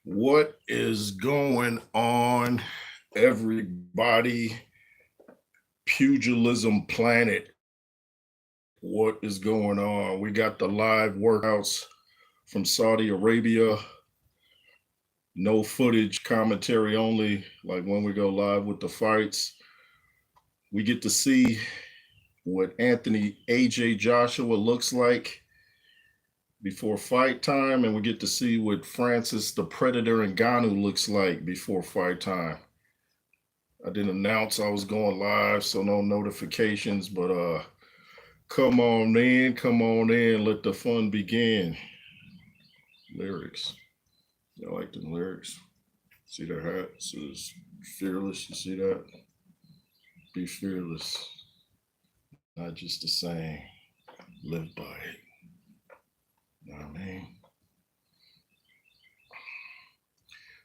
What is going on, everybody? Pugilism Planet. What is going on? We got the live workouts from Saudi Arabia. No footage, commentary only, like when we go live with the fights. We get to see what Anthony AJ Joshua looks like before fight time, and we get to see what Francis the Predator Ngannou looks like before fight time. I didn't announce I was going live, so no notifications, but come on in, let the fun begin. Lyrics. I like them lyrics. See their hat? It says fearless. You see that? Be fearless. Not just the saying. Live by it. You know what I mean?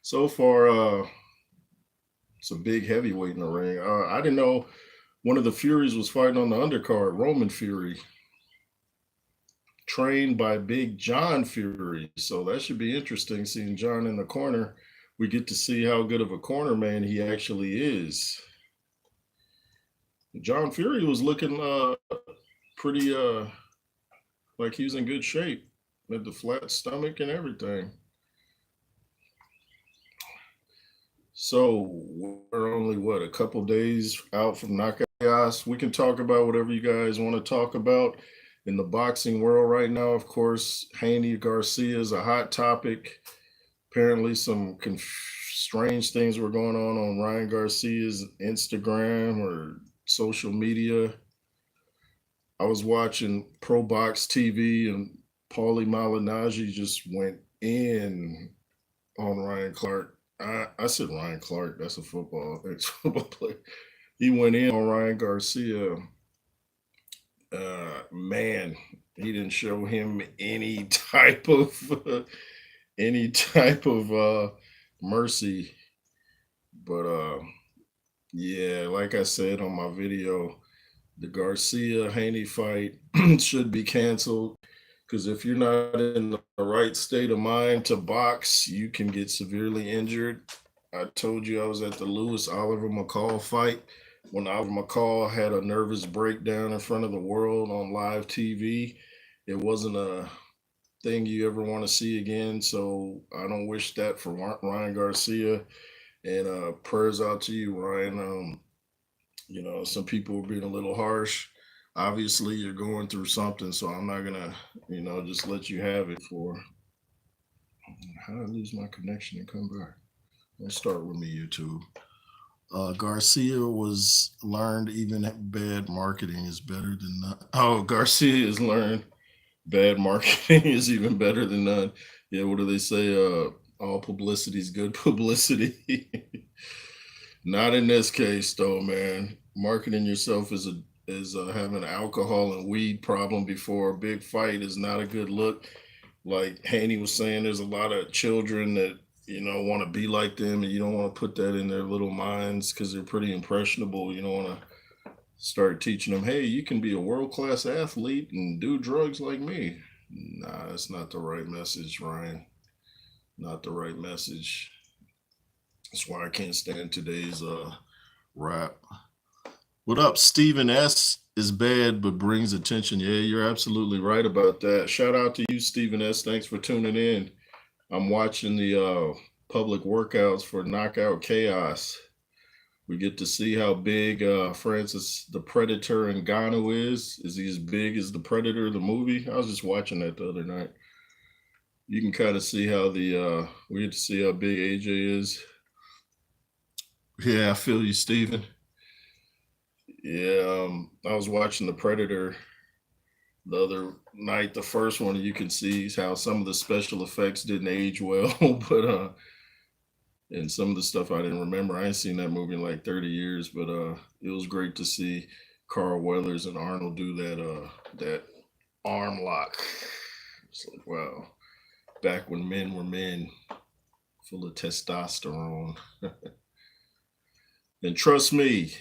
So far, it's a big heavyweight in the ring. I didn't know one of the Furies was fighting on the undercard, Roman Fury, trained by Big John Fury. So that should be interesting seeing John in the corner. We get to see how good of a corner man he actually is. John Fury was looking pretty like he was in good shape. Had the flat stomach and everything. So we're only what, a couple days out from Knockout Chaos. We can talk about whatever you guys want to talk about in the boxing world right now. Of course, Haney Garcia is a hot topic. Apparently, some strange things were going on Ryan Garcia's Instagram or social media. I was watching Pro Box TV, and Paulie Malignaggi just went in on Ryan Clark. I said Ryan Clark. That's a ex-football player. He went in on Ryan Garcia. Man, he didn't show him any type of mercy. But yeah, like I said on my video, the Garcia Haney fight should be canceled because if you're not in the right state of mind to box, you can get severely injured. I told you I was at the Lewis Oliver McCall fight when Oliver McCall had a nervous breakdown in front of the world on live TV. It wasn't a thing you ever want to see again. So I don't wish that for Ryan Garcia. And prayers out to you, Ryan. Some people are being a little harsh. Obviously, you're going through something, so I'm not gonna, just let you have it. For how did I lose my connection and come back? Let's start with me, YouTube. Garcia was learned even bad marketing is better than none. Oh, Garcia has learned bad marketing is even better than none. Yeah, what do they say? All publicity is good publicity. Not in this case, though, man. Marketing yourself is having an alcohol and weed problem before a big fight is not a good look. Like Haney was saying, there's a lot of children that want to be like them, and you don't want to put that in their little minds because they're pretty impressionable. You don't want to start teaching them, hey, you can be a world class athlete and do drugs like me. Nah, that's not the right message, Ryan. Not the right message. That's why I can't stand today's rap. What up, Stephen S? Is bad but brings attention. Yeah, you're absolutely right about that. Shout out to you, Stephen S. Thanks for tuning in. I'm watching the public workouts for Knockout Chaos. We get to see how big Francis the Predator Ngannou is. Is he as big as the Predator, the movie? I was just watching that the other night. You can kind of see how we get to see how big AJ is. Yeah, I feel you, Steven. Yeah, I was watching the Predator the other night. The first one, you can see how some of the special effects didn't age well, but and some of the stuff I didn't remember. I ain't seen that movie in like 30 years, but it was great to see Carl Weathers and Arnold do that arm lock. It's like, wow, back when men were men, full of testosterone. And trust me,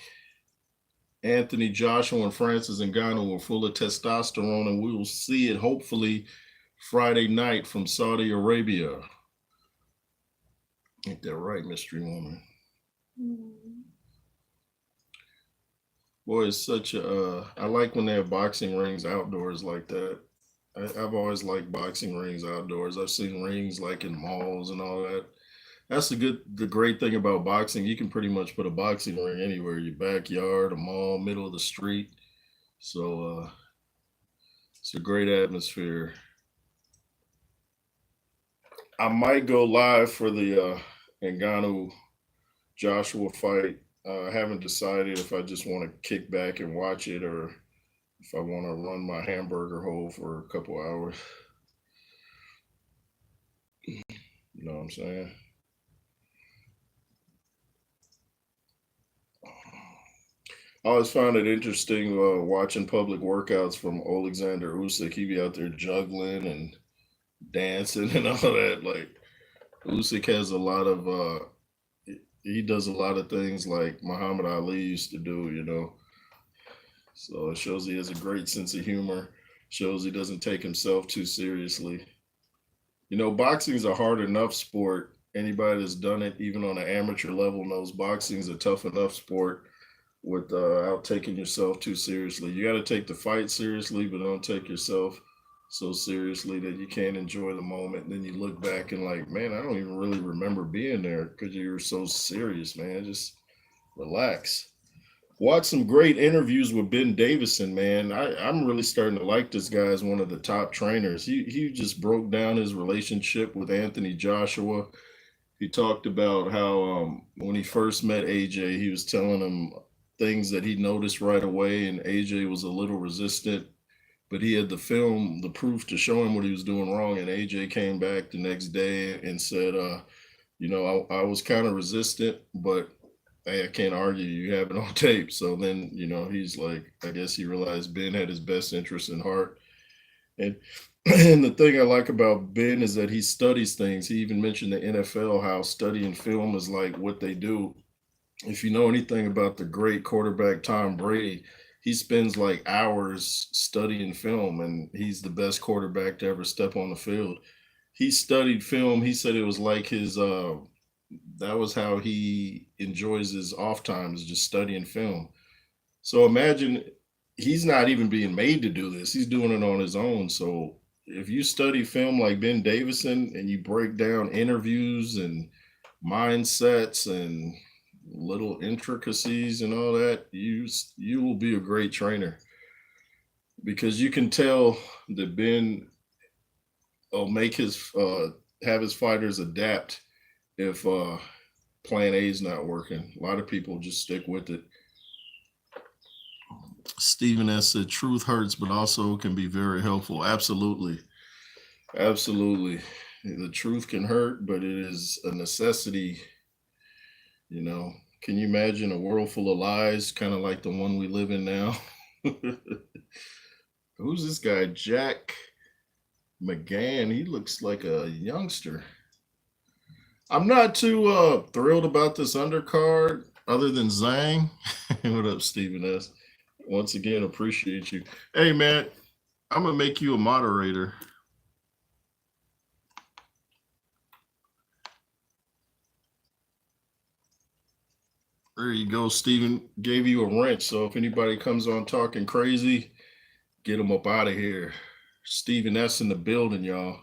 Anthony Joshua and Francis Ngannou were full of testosterone, and we will see it hopefully Friday night from Saudi Arabia. Ain't that right, mystery woman? Mm. Boy, it's such a. I like when they have boxing rings outdoors like that. I've always liked boxing rings outdoors. I've seen rings like in malls and all that. That's the great thing about boxing. You can pretty much put a boxing ring anywhere, your backyard, a mall, middle of the street. So it's a great atmosphere. I might go live for the Ngannou Joshua fight. I haven't decided if I just want to kick back and watch it or if I want to run my hamburger hole for a couple hours. You know what I'm saying? I always found it interesting watching public workouts from Alexander Usyk. He be out there juggling and dancing and all that. Like Usyk has a lot of he does a lot of things like Muhammad Ali used to do. So it shows he has a great sense of humor. Shows he doesn't take himself too seriously. Boxing is a hard enough sport. Anybody that's done it, even on an amateur level, knows boxing is a tough enough sport without taking yourself too seriously. You got to take the fight seriously, but don't take yourself so seriously that you can't enjoy the moment. And then you look back and like, man, I don't even really remember being there because you were so serious, man. Just relax. Watch some great interviews with Ben Davison, man. I'm really starting to like this guy as one of the top trainers. He just broke down his relationship with Anthony Joshua. He talked about how when he first met AJ, he was telling him things that he noticed right away, and AJ was a little resistant, but he had the film, the proof to show him what he was doing wrong. And AJ came back the next day and said, I was kind of resistant, but hey, I can't argue. You have it on tape. So then, he's like, I guess he realized Ben had his best interest in heart. And and the thing I like about Ben is that he studies things. He even mentioned the NFL, how studying film is like what they do. If you know anything about the great quarterback Tom Brady, he spends like hours studying film, and he's the best quarterback to ever step on the field. He studied film. He said it was like his that was how he enjoys his off times, just studying film. So imagine he's not even being made to do this. He's doing it on his own. So if you study film like Ben Davison and you break down interviews and mindsets and little intricacies and all that, you will be a great trainer because you can tell that Ben will make his have his fighters adapt if plan A is not working. A lot of people just stick with it. Stephen S. said, truth hurts, but also can be very helpful. Absolutely. Absolutely. The truth can hurt, but it is a necessity. You know, can you imagine a world full of lies, kind of like the one we live in now? Who's this guy? Jack McGann. He looks like a youngster. I'm not too thrilled about this undercard, other than Zhang. What up, Stephen S? Once again, appreciate you. Hey, man, I'm gonna make you a moderator. There you go, Stephen. Gave you a wrench, so if anybody comes on talking crazy, get them up out of here. Stephen S in the building, y'all.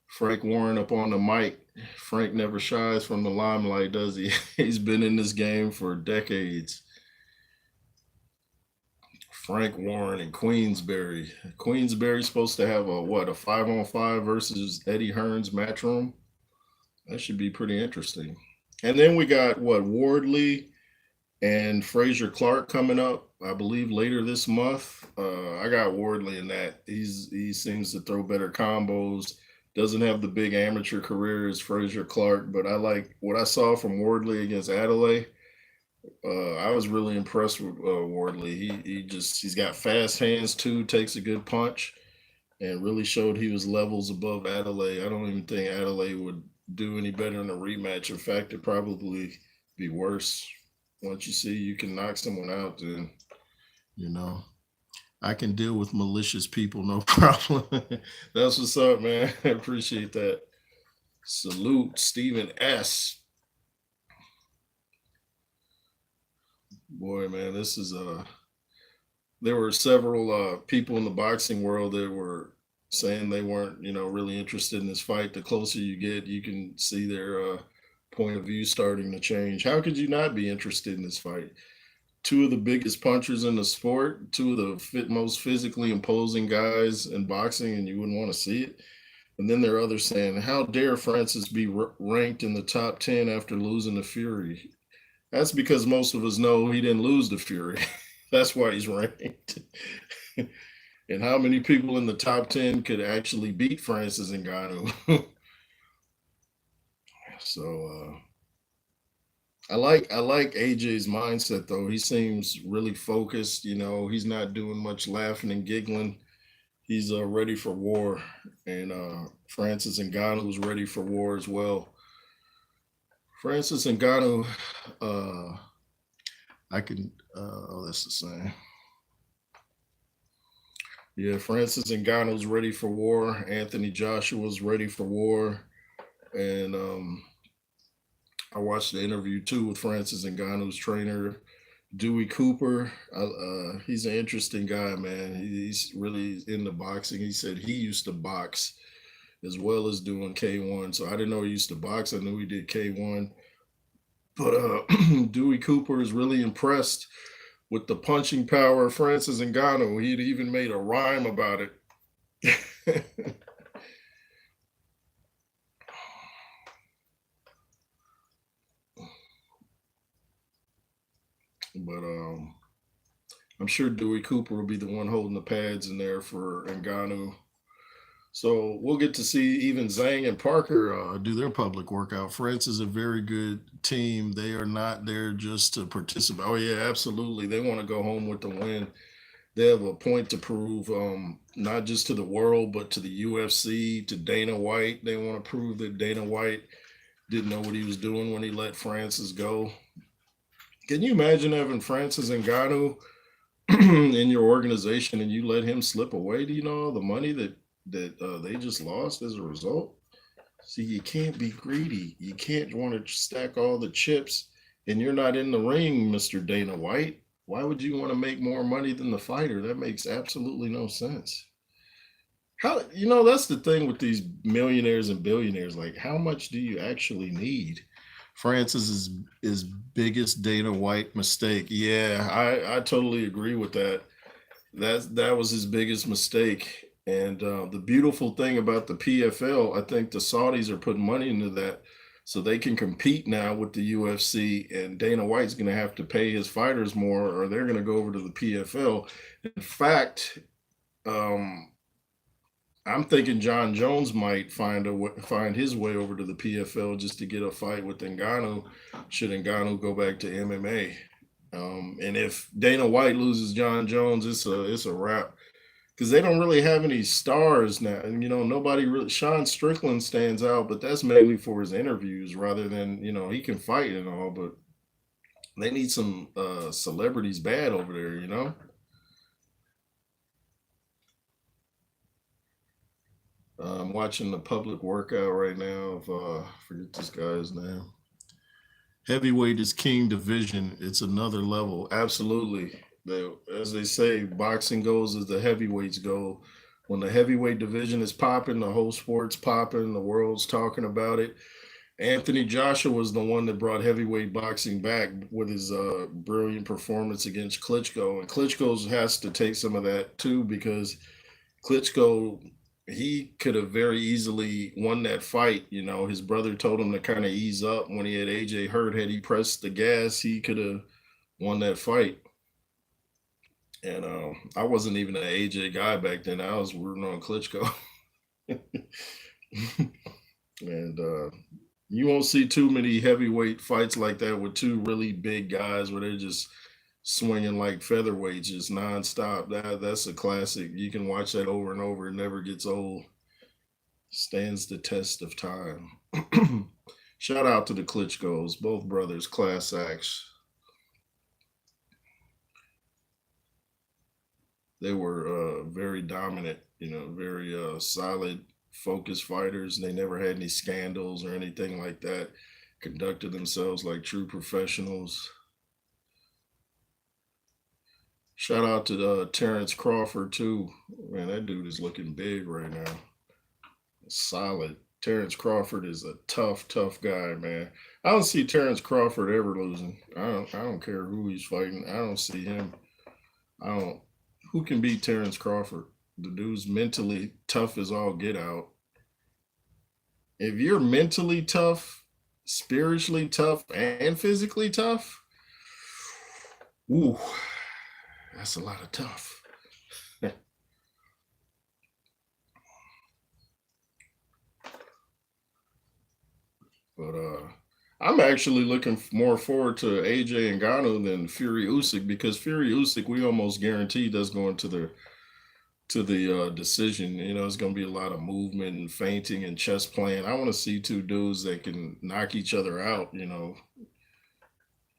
Frank Warren up on the mic. Frank never shies from the limelight, does he? He's been in this game for decades. Frank Warren and Queensberry. Queensberry's supposed to have a 5-on-5 versus Eddie Hearn's matchroom. That should be pretty interesting. And then we got Wardley and Fraser Clark coming up, I believe later this month. I got Wardley in that. He seems to throw better combos. Doesn't have the big amateur career as Fraser Clark, but I like what I saw from Wardley against Adelaide. I was really impressed with Wardley. He's got fast hands too. Takes a good punch, and really showed he was levels above Adelaide. I don't even think Adelaide would do any better in a rematch. In fact, it'd probably be worse. Once you see you can knock someone out, then you know I can deal with malicious people, no problem. That's what's up, man. I appreciate that. Salute Stephen S. Boy, man, this is there were several people in the boxing world that were saying they weren't, really interested in this fight. The closer you get, you can see their point of view starting to change. How could you not be interested in this fight? Two of the biggest punchers in the sport, two of the most physically imposing guys in boxing, and you wouldn't want to see it. And then there are others saying, "How dare Francis be ranked in the top 10 after losing to Fury?" That's because most of us know he didn't lose to Fury. That's why he's ranked. And how many people in the top 10 could actually beat Francis Ngannou? So I like AJ's mindset though. He seems really focused. He's not doing much laughing and giggling. He's ready for war, and Francis Ngannou was ready for war as well. Francis Ngannou, I can. Oh, that's the same. Yeah, Francis Ngannou's ready for war. Anthony Joshua's ready for war, and I watched the interview too with Francis Ngannou's trainer, Dewey Cooper. He's an interesting guy, man. He's really into boxing. He said he used to box as well as doing K1. So I didn't know he used to box. I knew he did K1. But Dewey Cooper is really impressed with the punching power of Francis Ngannou. He'd even made a rhyme about it. But I'm sure Dewey Cooper will be the one holding the pads in there for Ngannou. So we'll get to see even Zhang and Parker do their public workout. France is a very good team. They are not there just to participate. Oh yeah, absolutely. They want to go home with the win. They have a point to prove, not just to the world, but to the UFC, to Dana White. They want to prove that Dana White didn't know what he was doing when he let Francis go. Can you imagine having Francis Ngannou in your organization and you let him slip away? Do you know all the money that they just lost as a result? See, you can't be greedy. You can't want to stack all the chips, and you're not in the ring, Mr. Dana White. Why would you want to make more money than the fighter? That makes absolutely no sense. That's the thing with these millionaires and billionaires. Like, how much do you actually need? Francis's his biggest Dana White mistake. Yeah, I totally agree with that. That was his biggest mistake. And the beautiful thing about the PFL, I think the Saudis are putting money into that so they can compete now with the UFC. And Dana White's going to have to pay his fighters more, or they're going to go over to the PFL. In fact, um, I'm thinking John Jones might find his way over to the PFL just to get a fight with Ngannou. Should Ngannou go back to MMA? And if Dana White loses John Jones, it's a wrap because they don't really have any stars now. And nobody really. Sean Strickland stands out, but that's mainly for his interviews rather than he can fight and all. But they need some celebrities bad over there. I'm watching the public workout right now of forget this guy's name. Heavyweight is king division. It's another level. Absolutely. As they say, boxing goes as the heavyweights go. When the heavyweight division is popping, the whole sport's popping, the world's talking about it. Anthony Joshua was the one that brought heavyweight boxing back with his brilliant performance against Klitschko. And Klitschko has to take some of that too because Klitschko, he could have very easily won that fight. His brother told him to kind of ease up when he had AJ hurt. Had he pressed the gas, he could have won that fight. And I wasn't even an AJ guy back then. I was rooting on Klitschko. And you won't see too many heavyweight fights like that with two really big guys where they're just swinging like featherweights just nonstop. That's a classic. You can watch that over and over. It never gets old. Stands the test of time. Shout out to the Klitschko's, both brothers, class acts. They were very dominant, very solid focused fighters. They never had any scandals or anything like that. Conducted themselves like true professionals. Shout out to Terrence Crawford too. Man, that dude is looking big right now. Solid. Terrence Crawford is a tough, tough guy, man. I don't see Terrence Crawford ever losing. I don't care who he's fighting. I don't see him. I don't who can beat Terrence Crawford? The dude's mentally tough as all get out. If you're mentally tough, spiritually tough, and physically tough, ooh, that's a lot of tough. But I'm actually looking more forward to AJ Ngannou than Fury Usyk because Fury Usyk we almost guaranteed does go into the decision. You know, it's going to be a lot of movement and feinting and chess playing. I want to see two dudes that can knock each other out. You know,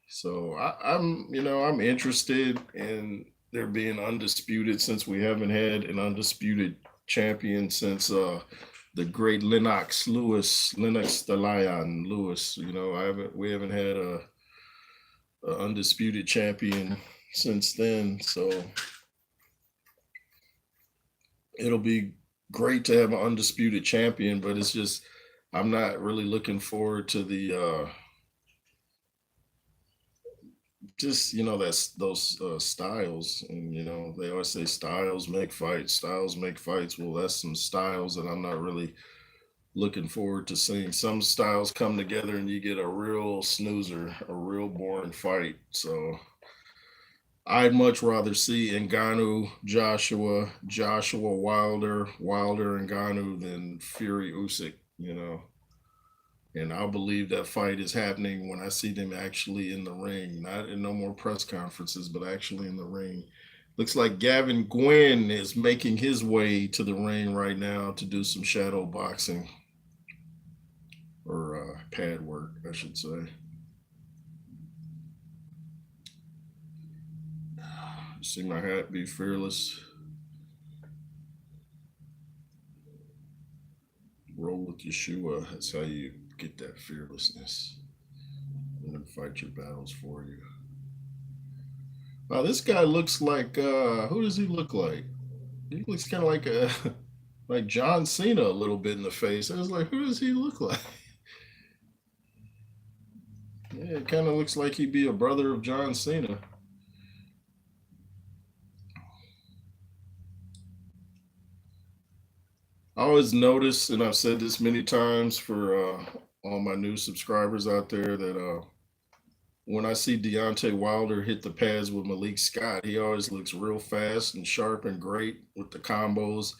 so I'm interested in there being undisputed since we haven't had an undisputed champion since the great Lennox the Lion Lewis. You know, we haven't had a undisputed champion since then. So it'll be great to have an undisputed champion, but it's just I'm not really looking forward to the just that's those styles, and they always say styles make fights. Well, that's some styles that I'm not really looking forward to seeing. Some styles come together and you get a real snoozer, a real boring fight. So I'd much rather see Ngannou, Joshua Wilder Ngannou than Fury Usyk, and I'll believe that fight is happening when I see them actually in the ring, not in no more press conferences, but actually in the ring. Looks like Gavin Gwynn is making his way to the ring right now to do some shadow boxing or pad work, I should say. See my hat, be fearless. Roll with Yeshua. That's how you get that fearlessness. And then fight your battles for you. Wow, this guy looks like who does he look like? He looks kind of like a like John Cena a little bit in the face. I was like, who does he look like? Yeah, it kind of looks like he'd be a brother of John Cena. I always notice, and I've said this many times for all my new subscribers out there, that when I see Deontay Wilder hit the pads with Malik Scott, he always looks real fast and sharp and great with the combos.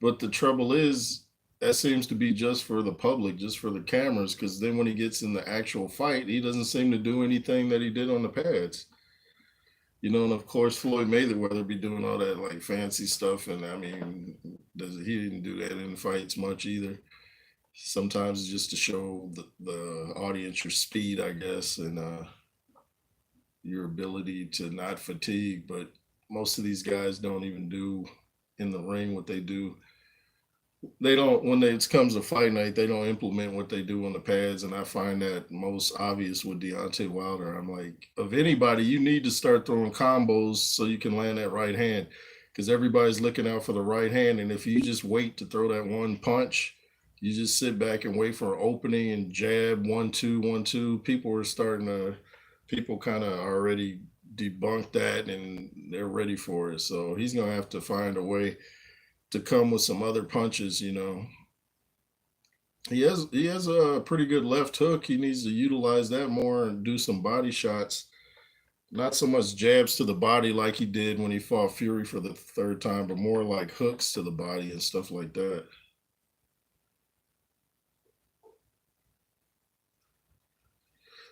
But the trouble is, that seems to be just for the public, just for the cameras, because then when he gets in the actual fight, he doesn't seem to do anything that he did on the pads. And of course Floyd Mayweather be doing all that like fancy stuff, and I mean, he didn't do that in the fights much either. Sometimes it's just to show the audience your speed, I guess, and your ability to not fatigue. But most of these guys don't even do in the ring what they do. They don't when it comes to fight night. They don't implement what they do on the pads, and I find that most obvious with Deontay Wilder. I'm like, of anybody, you need to start throwing combos so you can land that right hand, because everybody's looking out for the right hand, and if you just wait to throw that one punch, you just sit back and wait for an opening and jab 1-2 1-2. People kind of already debunked that and they're ready for it. So he's gonna have to find a way to come with some other punches. He has a pretty good left hook. He needs to utilize that more and do some body shots. Not so much jabs to the body like he did when he fought Fury for the third time, but more like hooks to the body and stuff like that.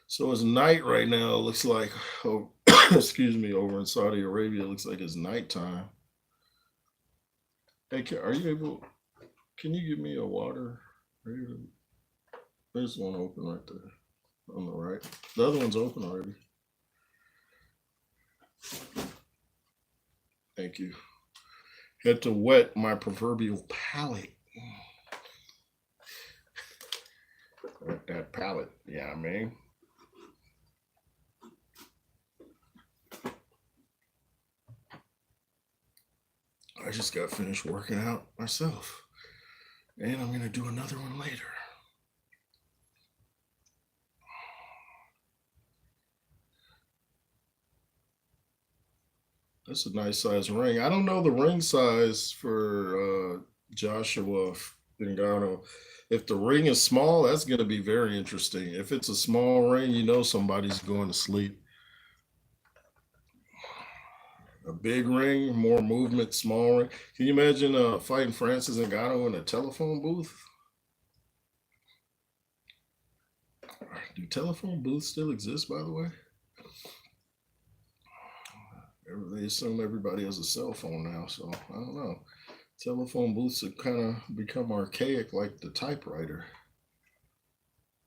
So his night right now looks like, oh, excuse me, over in Saudi Arabia, it looks like it's nighttime. Hey, are you able? Can you give me a water? There's one open right there on the right. The other one's open already. Thank you. Had to wet my proverbial palate. Wet that palate. Yeah, I mean. I just got finished working out myself. And I'm going to do another one later. That's a nice size ring. I don't know the ring size for Joshua Ngannou. If the ring is small, that's going to be very interesting. If it's a small ring, you know somebody's going to sleep. A big ring, more movement, small ring. Can you imagine fighting Francis Ngannou in a telephone booth? Do telephone booths still exist, by the way? They assume everybody has a cell phone now, so I don't know. Telephone booths have kind of become archaic like the typewriter.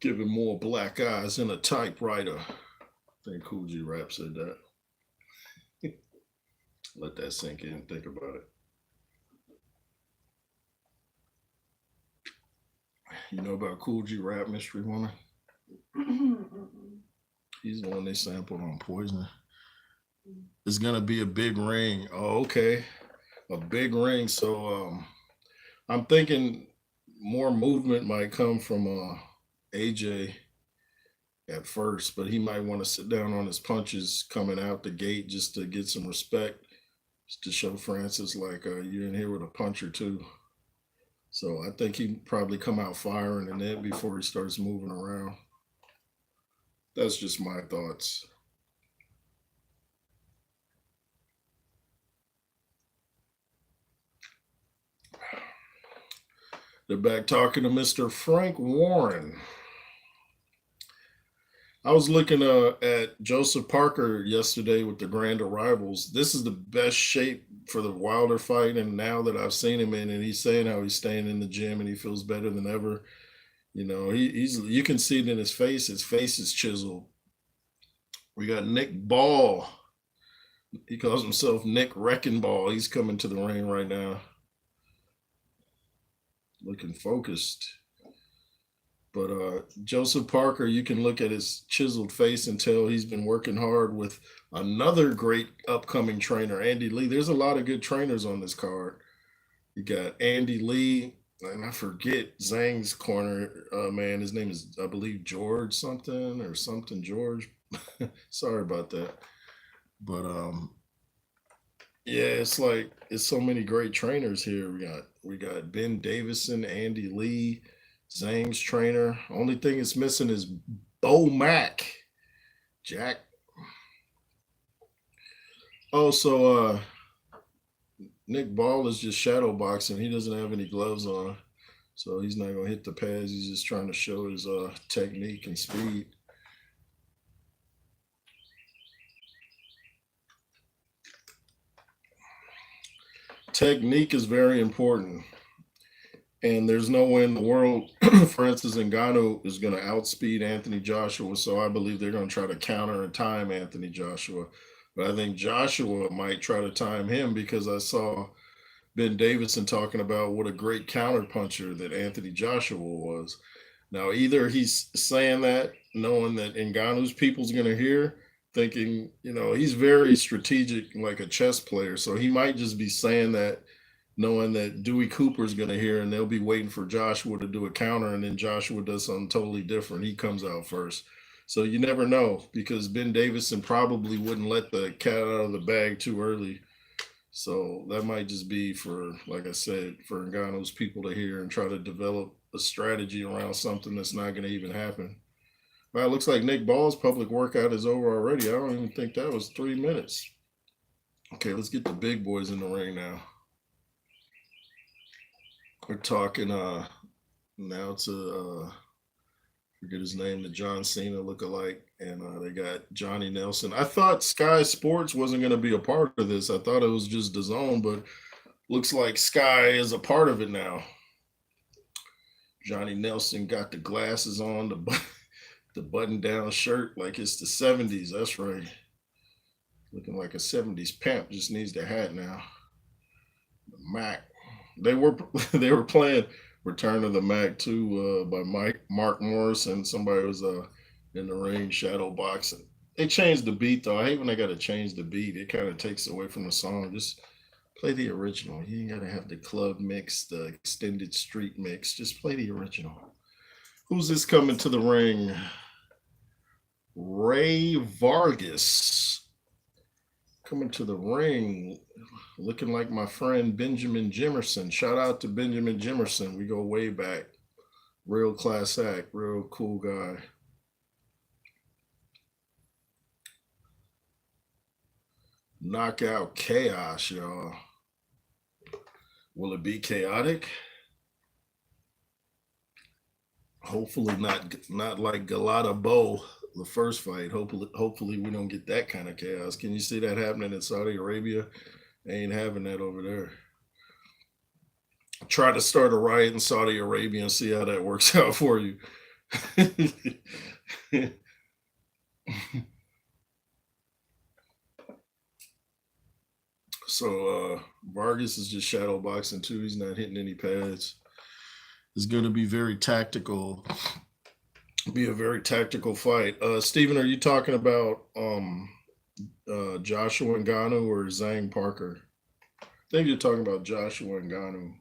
Giving more black eyes in a typewriter. I think Cool G Rap said that. Let that sink in. Think about it. You know about Cool G Rap, Mystery Woman? He's the one they sampled on Poison. It's gonna be a big ring. Oh, okay. A big ring. So I'm thinking more movement might come from AJ at first, but he might want to sit down on his punches coming out the gate just to get some respect, just to show Francis like you're in here with a punch or two. So I think he probably come out firing and then before he starts moving around. That's just my thoughts. They're back talking to Mr. Frank Warren. I was looking at Joseph Parker yesterday with the Grand Arrivals. This is the best shape for the Wilder fight, and now that I've seen him in, and he's saying how he's staying in the gym and he feels better than ever. You know, he's you can see it in his face. His face is chiseled. We got Nick Ball. He calls himself Nick Wrecking Ball. He's coming to the ring right now, looking focused. But Joseph Parker, you can look at his chiseled face and tell he's been working hard with another great upcoming trainer, Andy Lee. There's a lot of good trainers on this card. You got Andy Lee, and I forget Zhang's corner man. His name is, I believe, George something or something George. Sorry about that. But yeah, it's like it's so many great trainers here. We got Ben Davison, Andy Lee, Zhang's trainer. Only thing it's missing is Bo Mack. Jack. Oh, so Nick Ball is just shadow boxing. He doesn't have any gloves on. So he's not gonna hit the pads. He's just trying to show his technique and speed. Technique is very important. And there's no way in the world Francis Ngannou is going to outspeed Anthony Joshua. So I believe they're going to try to counter and time Anthony Joshua. But I think Joshua might try to time him because I saw Ben Davison talking about what a great counter puncher that Anthony Joshua was. Now, either he's saying that knowing that Ngannou's people's going to hear, thinking, you know, he's very strategic, like a chess player. So he might just be saying that knowing that Dewey Cooper's going to hear and they'll be waiting for Joshua to do a counter and then Joshua does something totally different. He comes out first. So you never know because Ben Davison probably wouldn't let the cat out of the bag too early. So that might just be for, like I said, for Ngannou's people to hear and try to develop a strategy around something that's not going to even happen. Well, it looks like Nick Ball's public workout is over already. I don't even think that was 3 minutes. Okay, let's get the big boys in the ring now. We're talking now to forget his name, the John Cena lookalike, and they got Johnny Nelson. I thought Sky Sports wasn't going to be a part of this. I thought it was just DAZN, but looks like Sky is a part of it now. Johnny Nelson got the glasses on, the button-down shirt like it's the 70s. That's right. Looking like a 70s pimp. Just needs the hat now. The Mac. They were playing Return of the Mac 2 by Mark Morris, and somebody was in the ring shadow boxing. They changed the beat though. I hate when they gotta change the beat. It kind of takes away from the song. Just play the original. You ain't gotta have the club mix, the extended street mix. Just play the original. Who's this coming to the ring? Ray Vargas coming to the ring, looking like my friend Benjamin Jimerson. Shout out to Benjamin Jimerson. We go way back. Real class act, real cool guy. Knockout chaos, y'all. Will it be chaotic? Hopefully not like Galata Bow the first fight. Hopefully we don't get that kind of chaos. Can you see that happening in Saudi Arabia? They ain't having that over there. Try to start a riot in Saudi Arabia and see how that works out for you. So Vargas is just shadow boxing too. He's not hitting any pads. It's going to be very tactical. Be a very tactical fight. Steven, are you talking about Joshua Ngannou or Zhang Parker? I think you're talking about Joshua Ngannou.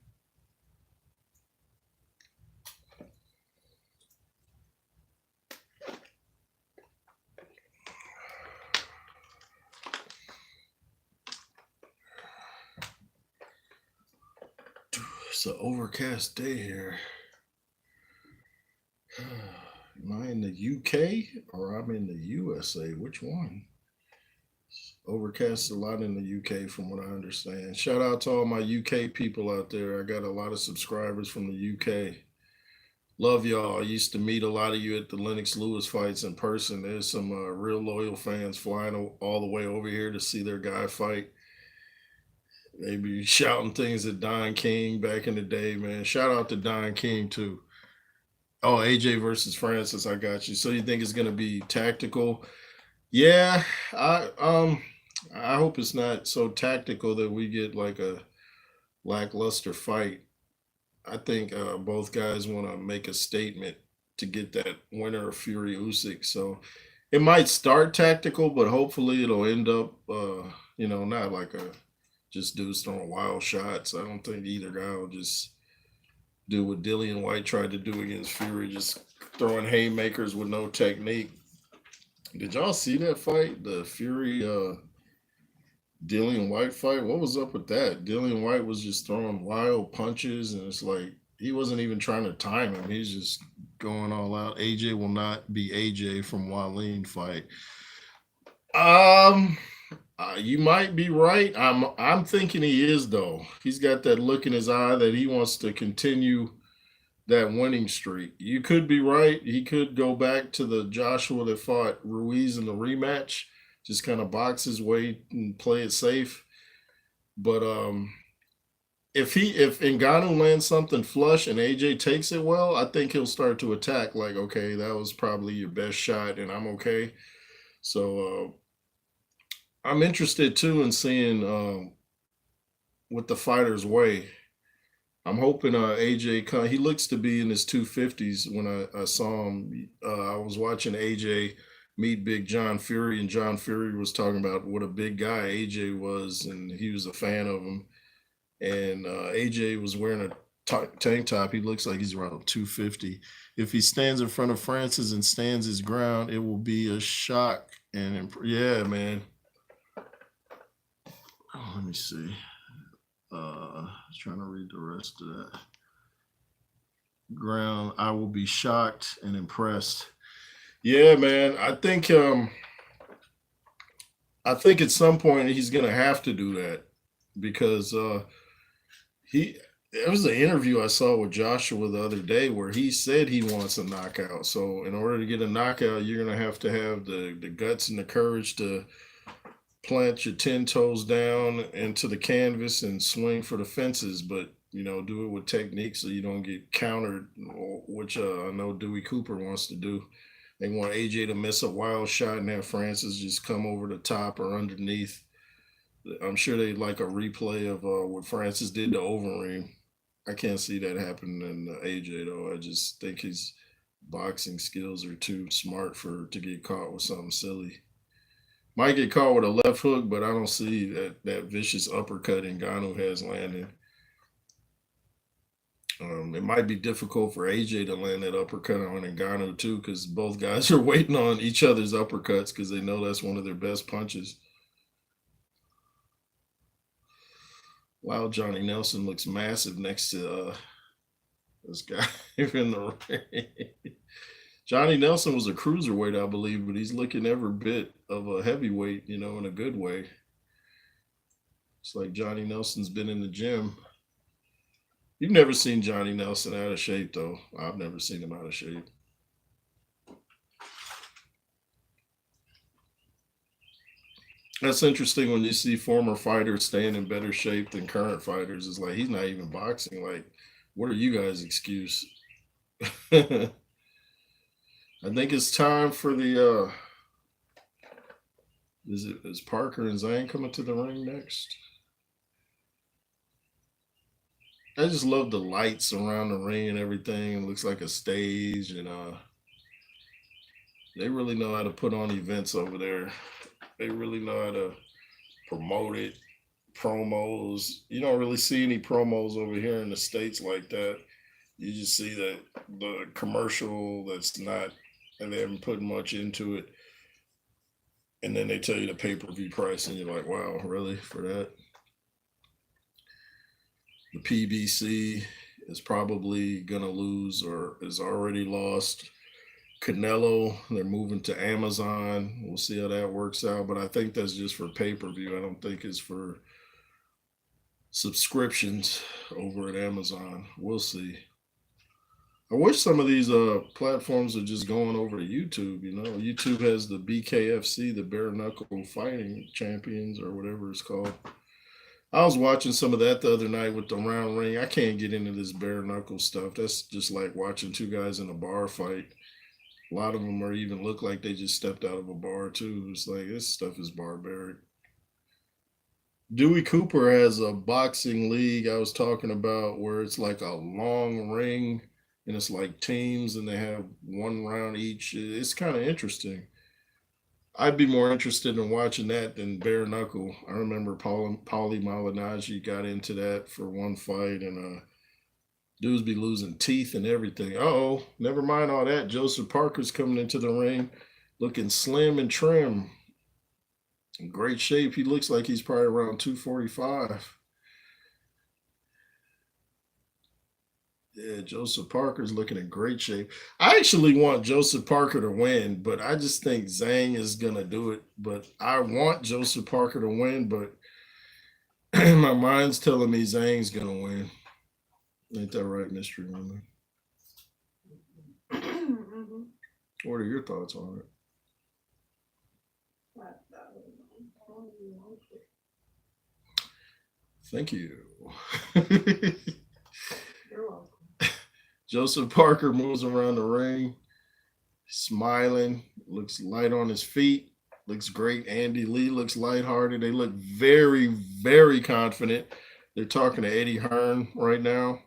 It's an overcast day here. Am I in the UK or I'm in the USA? Which one? Overcast a lot in the UK from what I understand. Shout out to all my UK people out there. I got a lot of subscribers from the UK. Love y'all. I used to meet a lot of you at the Lennox Lewis fights in person. There's some real loyal fans flying all the way over here to see their guy fight. They be shouting things at Don King back in the day, man. Shout out to Don King too. Oh, AJ versus Francis, I got you. So you think it's gonna be tactical? Yeah, I hope it's not so tactical that we get like a lackluster fight. I think both guys want to make a statement to get that winner of Fury Usyk. So it might start tactical, but hopefully it'll end up, not like a just dudes throwing wild shots. I don't think either guy will just do what Dillian White tried to do against Fury, just throwing haymakers with no technique. Did y'all see that fight? The Fury Dillian White fight? What was up with that? Dillian White was just throwing wild punches, and it's like he wasn't even trying to time him. He's just going all out. AJ will not be AJ from Wallin fight. You might be right. I'm thinking he is though. He's got that look in his eye that he wants to continue that winning streak. You could be right. He could go back to the Joshua that fought Ruiz in the rematch, just kind of box his way and play it safe. But if Ngannou lands something flush and AJ takes it well, I think he'll start to attack like, okay, that was probably your best shot, and I'm okay. So I'm interested too in seeing what the fighter's way. I'm hoping AJ. He looks to be in his 250s. When I saw him, I was watching AJ meet Big John Fury, and John Fury was talking about what a big guy AJ was, and he was a fan of him. And AJ was wearing a tank top. He looks like he's around 250. If he stands in front of Francis and stands his ground, it will be a shock. And yeah, man. Oh, let me see. Trying to read the rest of that. Ground, I will be shocked and impressed. Yeah, man. I think at some point he's gonna have to do that because he there was an interview I saw with Joshua the other day where he said he wants a knockout. So in order to get a knockout, you're gonna have to have the guts and the courage to plant your 10 toes down into the canvas and swing for the fences, but do it with technique so you don't get countered, which I know Dewey Cooper wants to do. They want AJ to miss a wild shot and have Francis just come over the top or underneath. I'm sure they'd like a replay of what Francis did to Overeem. I can't see that happening in AJ though. I just think his boxing skills are too smart for to get caught with something silly. Might get caught with a left hook, but I don't see that vicious uppercut Ngannou has landing. It might be difficult for AJ to land that uppercut on Ngannou too, because both guys are waiting on each other's uppercuts because they know that's one of their best punches. Wow, Johnny Nelson looks massive next to this guy in the ring. Johnny Nelson was a cruiserweight, I believe, but he's looking every bit of a heavyweight, in a good way. It's like Johnny Nelson's been in the gym. You've never seen Johnny Nelson out of shape, though. I've never seen him out of shape. That's interesting when you see former fighters staying in better shape than current fighters. It's like he's not even boxing. Like, what are you guys' excuse? I think it's time for the is Parker and Zhang coming to the ring next? I just love the lights around the ring and everything. It looks like a stage, and they really know how to put on events over there. They really know how to promote it. Promos. You don't really see any promos over here in the States like that. You just see that the commercial that's not, and they haven't put much into it. And then they tell you the pay-per-view price, and you're like, wow, really? For that? The PBC is probably going to lose or is already lost. Canelo, they're moving to Amazon. We'll see how that works out. But I think that's just for pay-per-view. I don't think it's for subscriptions over at Amazon. We'll see. I wish some of these platforms are just going over to YouTube. YouTube has the BKFC, the Bare Knuckle Fighting Champions, or whatever it's called. I was watching some of that the other night with the round ring. I can't get into this bare knuckle stuff. That's just like watching two guys in a bar fight. A lot of them are even look like they just stepped out of a bar too. It's like this stuff is barbaric. Dewey Cooper has a boxing league I was talking about where it's like a long ring and it's like teams and they have one round each. It's kind of interesting. I'd be more interested in watching that than bare knuckle. I remember Paulie Malignaggi got into that for one fight, and dudes be losing teeth and everything. Oh, never mind all that. Joseph Parker's coming into the ring, looking slim and trim, in great shape. He looks like he's probably around 245. Yeah, Joseph Parker's looking in great shape. I actually want Joseph Parker to win, but I just think Zhang is gonna do it. But I want Joseph Parker to win, but my mind's telling me Zhang's gonna win. Ain't that right, Mystery Woman? Mhm. What are your thoughts on it? Thank you. You're welcome. Joseph Parker moves around the ring, smiling, looks light on his feet, looks great. Andy Lee looks lighthearted. They look very, very confident. They're talking to Eddie Hearn right now.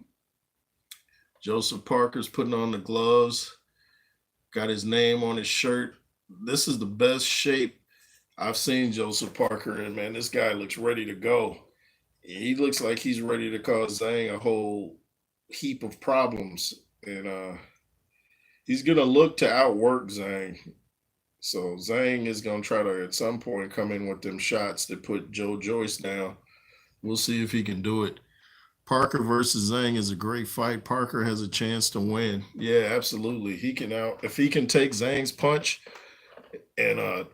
Joseph Parker's putting on the gloves, got his name on his shirt. This is the best shape I've seen Joseph Parker in, man. This guy looks ready to go. He looks like he's ready to cause Zhang a whole heap of problems. And he's going to look to outwork Zhang. So Zhang is going to try to, at some point, come in with them shots to put Joe Joyce down. We'll see if he can do it. Parker versus Zhang is a great fight. Parker has a chance to win. Yeah, absolutely. He can out if he can take Zhang's punch and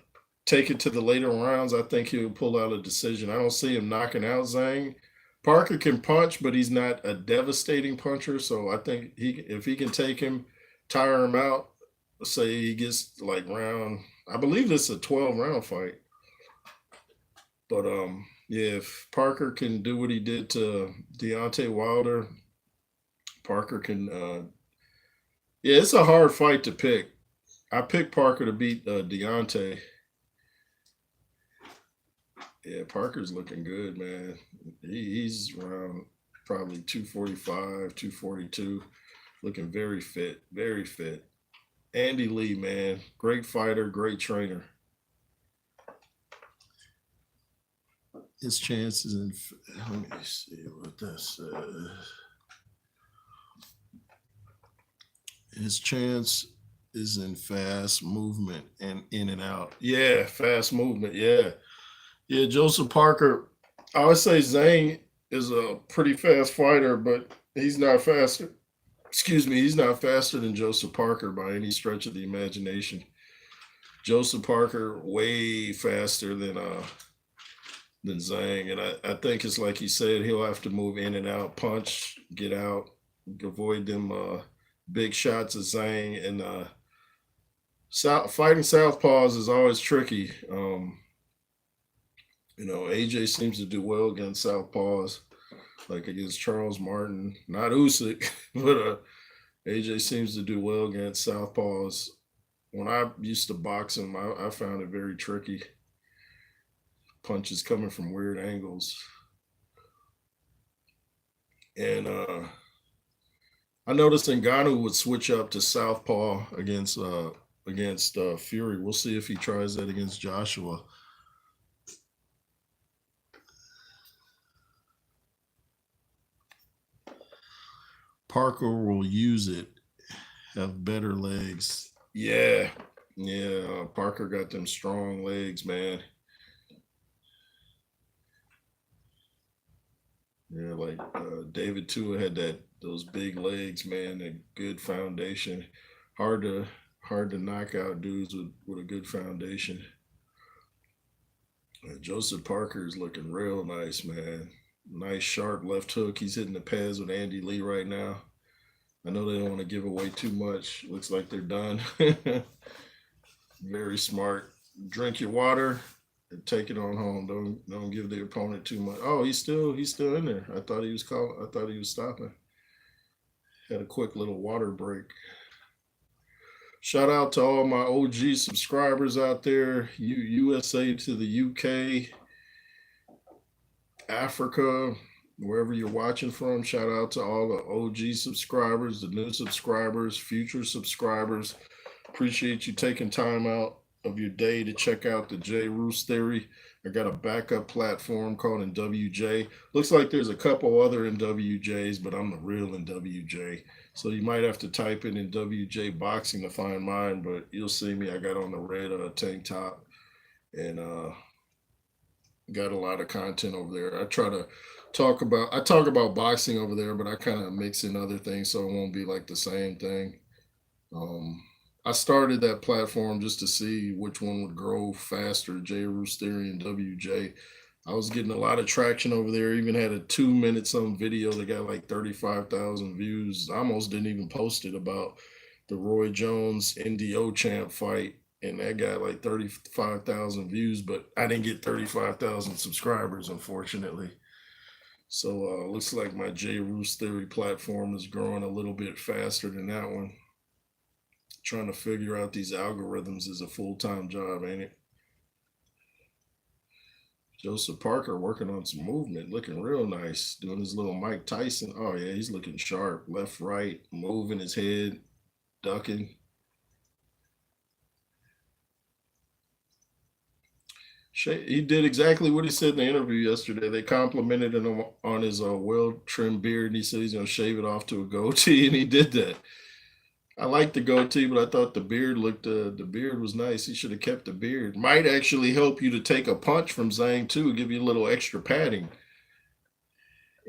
take it to the later rounds. I think he'll pull out a decision. I don't see him knocking out Zhang. Parker can punch, but he's not a devastating puncher. So I think if he can take him, tire him out, say he gets like round. I believe this is a 12-round fight. But yeah, if Parker can do what he did to Deontay Wilder, Parker can. Yeah, it's a hard fight to pick. I picked Parker to beat Deontay. Yeah, Parker's looking good, man. He's around probably 245, 242. Looking very fit, very fit. Andy Lee, man, great fighter, great trainer. His chances in, let me see what this says. His chance is in fast movement and in and out. Yeah, fast movement. Yeah. Yeah, Joseph Parker. I would say Zhang is a pretty fast fighter, but he's not faster. Excuse me, he's not faster than Joseph Parker by any stretch of the imagination. Joseph Parker way faster than Zhang. And I think it's like he said, he'll have to move in and out, punch, get out, avoid them big shots of Zhang. And fighting southpaws is always tricky. AJ seems to do well against southpaws, like against Charles Martin, not Usyk, but AJ seems to do well against southpaws. When I used to box him, I found it very tricky. Punches coming from weird angles. And I noticed Ngannou would switch up to southpaw against Fury. We'll see if he tries that against Joshua. Parker will use it, have better legs. Yeah. Parker got them strong legs, man. Yeah, like David Tua had those big legs, man. A good foundation. Hard to knock out dudes with a good foundation. Joseph Parker is looking real nice, man. Nice sharp left hook. He's hitting the pads with Andy Lee right now. I know they don't want to give away too much. Looks like they're done. Very smart. Drink your water and take it on home. Don't give the opponent too much. Oh, he's still in there. I thought he was stopping. Had a quick little water break. Shout out to all my OG subscribers out there. USA to the UK, Africa, wherever you're watching from. Shout out to all the OG subscribers, the new subscribers, future subscribers. Appreciate you taking time out of your day to check out the J Roos Theory. I got a backup platform called NWJ. Looks like there's a couple other NWJs, but I'm the real NWJ. So you might have to type in NWJ Boxing to find mine, but you'll see me. I got on the red tank top and got a lot of content over there. I talk about boxing over there, but I kind of mix in other things so it won't be like the same thing. I started that platform just to see which one would grow faster, J Roos Theory and WJ. I was getting a lot of traction over there. Even had a 2-minute some video that got like 35,000 views. I almost didn't even post it about the Roy Jones NDO champ fight. And that got like 35,000 views, but I didn't get 35,000 subscribers, unfortunately. So looks like my J Roos Theory platform is growing a little bit faster than that one. Trying to figure out these algorithms is a full-time job, ain't it? Joseph Parker working on some movement, looking real nice, doing his little Mike Tyson. Oh yeah, he's looking sharp, left, right, moving his head, ducking. He did exactly what he said in the interview yesterday. They complimented him on his well-trimmed beard, and he said he's going to shave it off to a goatee, and he did that. I like the goatee, but I thought the beard was nice. He should have kept the beard. Might actually help you to take a punch from Zhang too, give you a little extra padding.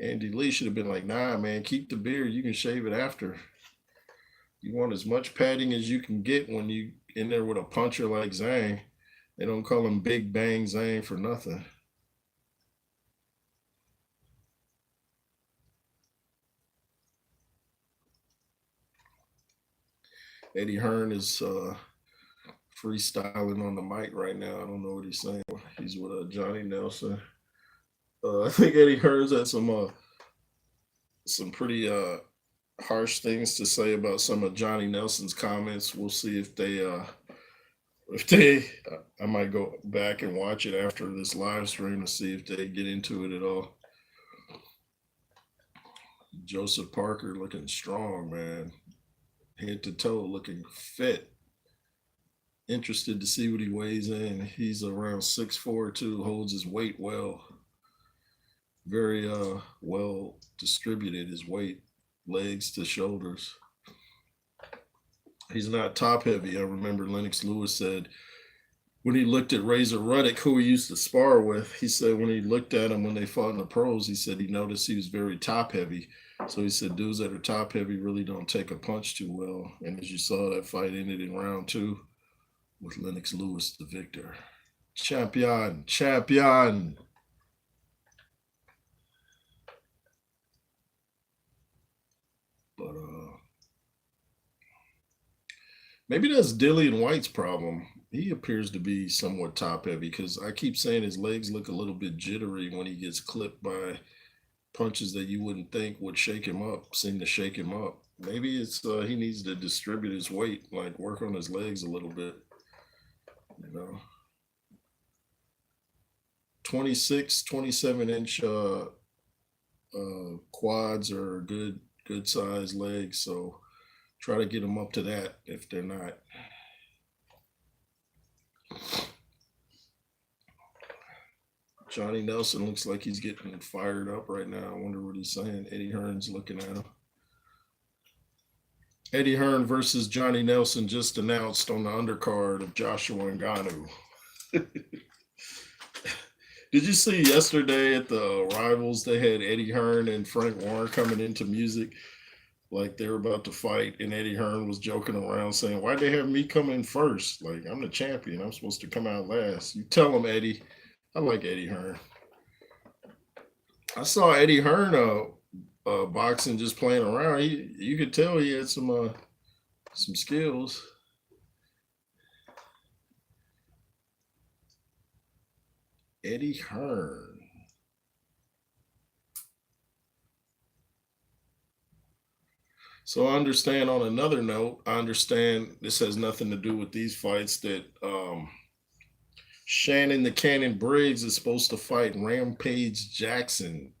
Andy Lee should have been like, nah, man, keep the beard. You can shave it after. You want as much padding as you can get when you in there with a puncher like Zhang. They don't call him Big Bang Zhang for nothing. Eddie Hearn is freestyling on the mic right now. I don't know what he's saying. He's with Johnny Nelson. I think Eddie Hearn's had some pretty harsh things to say about some of Johnny Nelson's comments. We'll see if they I might go back and watch it after this live stream to see if they get into it at all. Joseph Parker looking strong, man. Head to toe looking fit. Interested to see what he weighs in. He's around 6'4", too, holds his weight well. Very well distributed, his weight, legs to shoulders. He's not top heavy. I remember Lennox Lewis said when he looked at Razor Ruddock, who he used to spar with, he said when he looked at him when they fought in the pros, he said he noticed he was very top heavy. So he said dudes that are top heavy really don't take a punch too well. And as you saw, that fight ended in round 2 with Lennox Lewis, the victor. Champion, champion. But maybe that's Dillian White's problem. He appears to be somewhat top heavy because I keep saying his legs look a little bit jittery when he gets clipped by punches that you wouldn't think would shake him up, seem to shake him up. Maybe it's he needs to distribute his weight, like work on his legs a little bit. 26, 27-inch quads are good size legs. So try to get them up to that if they're not. Johnny Nelson looks like he's getting fired up right now. I wonder what he's saying. Eddie Hearn's looking at him. Eddie Hearn versus Johnny Nelson just announced on the undercard of Joshua Ngannou. Did you see yesterday at the Rivals, they had Eddie Hearn and Frank Warren coming into music like they were about to fight, and Eddie Hearn was joking around saying, why'd they have me come in first? Like, I'm the champion. I'm supposed to come out last. You tell him, Eddie. I like Eddie Hearn. I saw Eddie Hearn boxing, just playing around. You could tell he had some skills. Eddie Hearn. So I understand on another note, I understand this has nothing to do with these fights, that Shannon the Cannon Briggs is supposed to fight Rampage Jackson.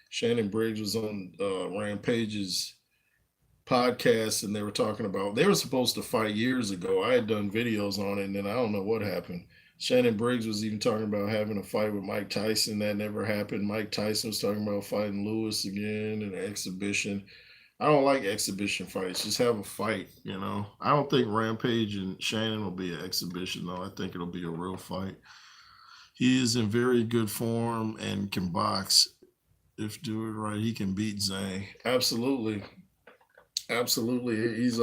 Shannon Briggs was on Rampage's podcast, and they were talking about, they were supposed to fight years ago. I had done videos on it, and then I don't know what happened. Shannon Briggs was even talking about having a fight with Mike Tyson. That never happened. Mike Tyson was talking about fighting Lewis again in an exhibition. I don't like exhibition fights. Just have a fight, I don't think Rampage and Shannon will be an exhibition, though. I think it'll be a real fight. He is in very good form and can box. If do it right, he can beat Zhang. Absolutely. Absolutely. He's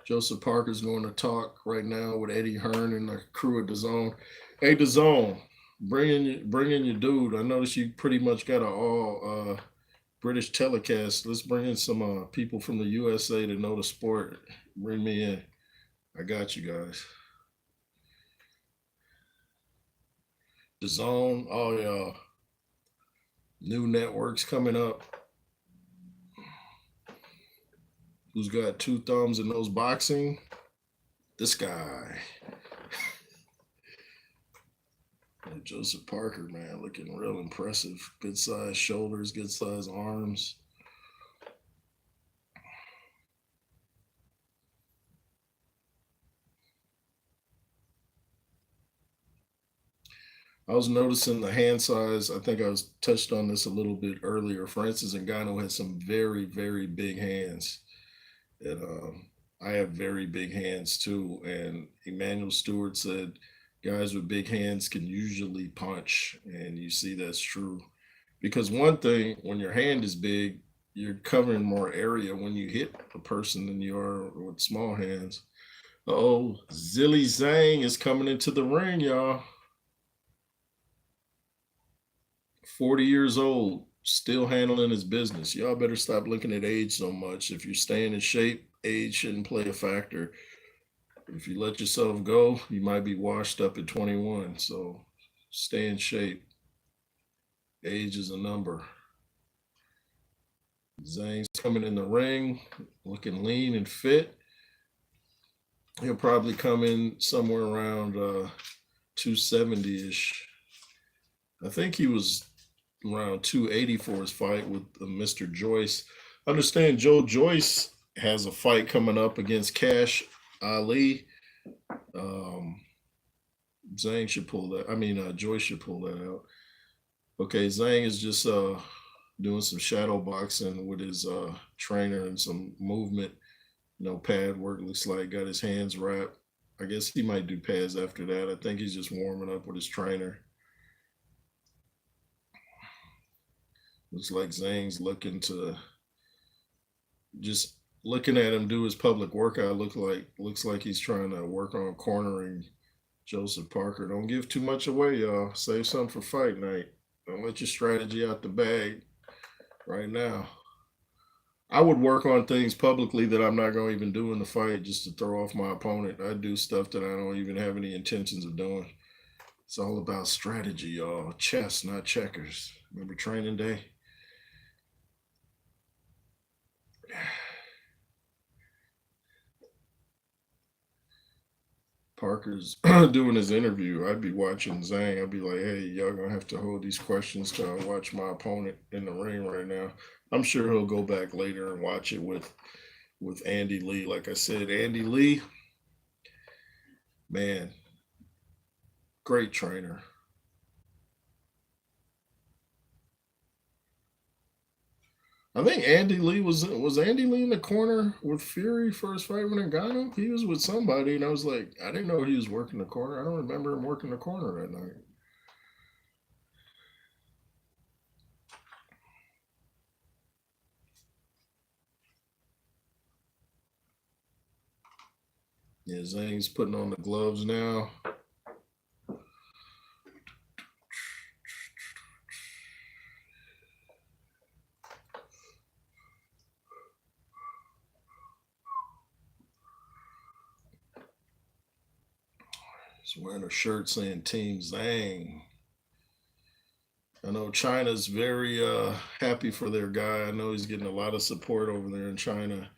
Joseph Parker's going to talk right now with Eddie Hearn and the crew at DAZN. Hey, DAZN, bring in your dude. I noticed you pretty much got an all British telecast. Let's bring in some people from the USA to know the sport. Bring me in. I got you guys. DAZN, all y'all. New networks coming up. Who's got 2 thumbs and knows boxing? This guy. Joseph Parker, man, looking real impressive. Good size shoulders, good size arms. I was noticing the hand size. I think I was touched on this a little bit earlier. Francis Ngannou has some very, very big hands. And I have very big hands too. And Emmanuel Stewart said guys with big hands can usually punch. And you see that's true. Because one thing, when your hand is big, you're covering more area when you hit a person than you are with small hands. Oh, Zhilei Zhang is coming into the ring, y'all. 40 years old, still handling his business. Y'all better stop looking at age so much. If you're staying in shape, age shouldn't play a factor. If you let yourself go, you might be washed up at 21. So stay in shape. Age is a number. Zhang's coming in the ring, looking lean and fit. He'll probably come in somewhere around 270-ish. I think he was around 280 for his fight with Mr. Joyce. Understand Joe Joyce has a fight coming up against Cash Ali. Um, Zhang should pull that. I mean, Joyce should pull that out. Okay, Zhang is just doing some shadow boxing with his trainer and some movement, pad work. Looks like got his hands wrapped. I guess he might do pads after that. I think he's just warming up with his trainer. Looks like Zhang's looking at him do his public workout. Looks like he's trying to work on cornering Joseph Parker. Don't give too much away, y'all. Save some for fight night. Don't let your strategy out the bag right now. I would work on things publicly that I'm not going to even do in the fight just to throw off my opponent. I do stuff that I don't even have any intentions of doing. It's all about strategy, y'all. Chess, not checkers. Remember training day? Parker's doing his interview. I'd be watching Zhang. I'd be like, hey, y'all gonna have to hold these questions till I watch my opponent in the ring right now. I'm sure he'll go back later and watch it with Andy Lee. Like I said, Andy Lee, man, great trainer. I think Andy Lee was Andy Lee in the corner with Fury for his fight with Ngannou? He was with somebody, and I was like, I didn't know he was working the corner. I don't remember him working the corner that night. Yeah, Zhang's putting on the gloves now. He's wearing a shirt saying Team Zhang. I know China's very happy for their guy. I know he's getting a lot of support over there in China.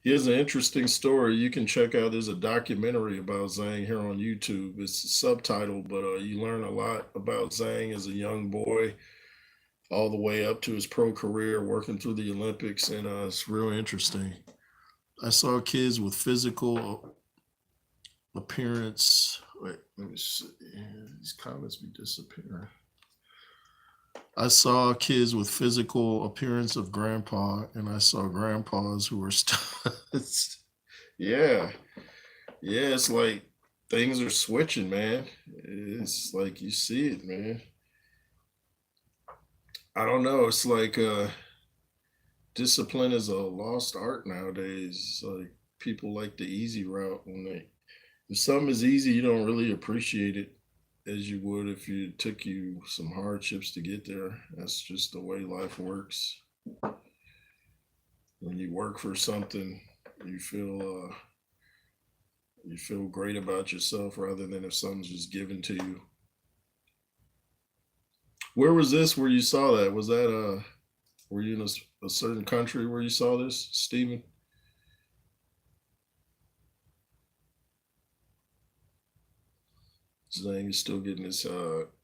He has an interesting story you can check out. There's a documentary about Zhang here on YouTube. It's subtitled, but you learn a lot about Zhang as a young boy, all the way up to his pro career, working through the Olympics, and it's real interesting. I saw kids with physical appearance. Wait, let me see. These comments be disappearing. I saw kids with physical appearance of grandpa, and I saw grandpas who were studs. Yeah, yeah. It's like things are switching, man. It's like you see it, man. I don't know. It's like discipline is a lost art nowadays. It's like people like the easy route when if something is easy, you don't really appreciate it as you would if it took you some hardships to get there. That's just the way life works. When you work for something, you feel great about yourself rather than if something's just given to you. Where was this? Where you saw that? Was that were you in a certain country where you saw this, Stephen? Zhang is still getting his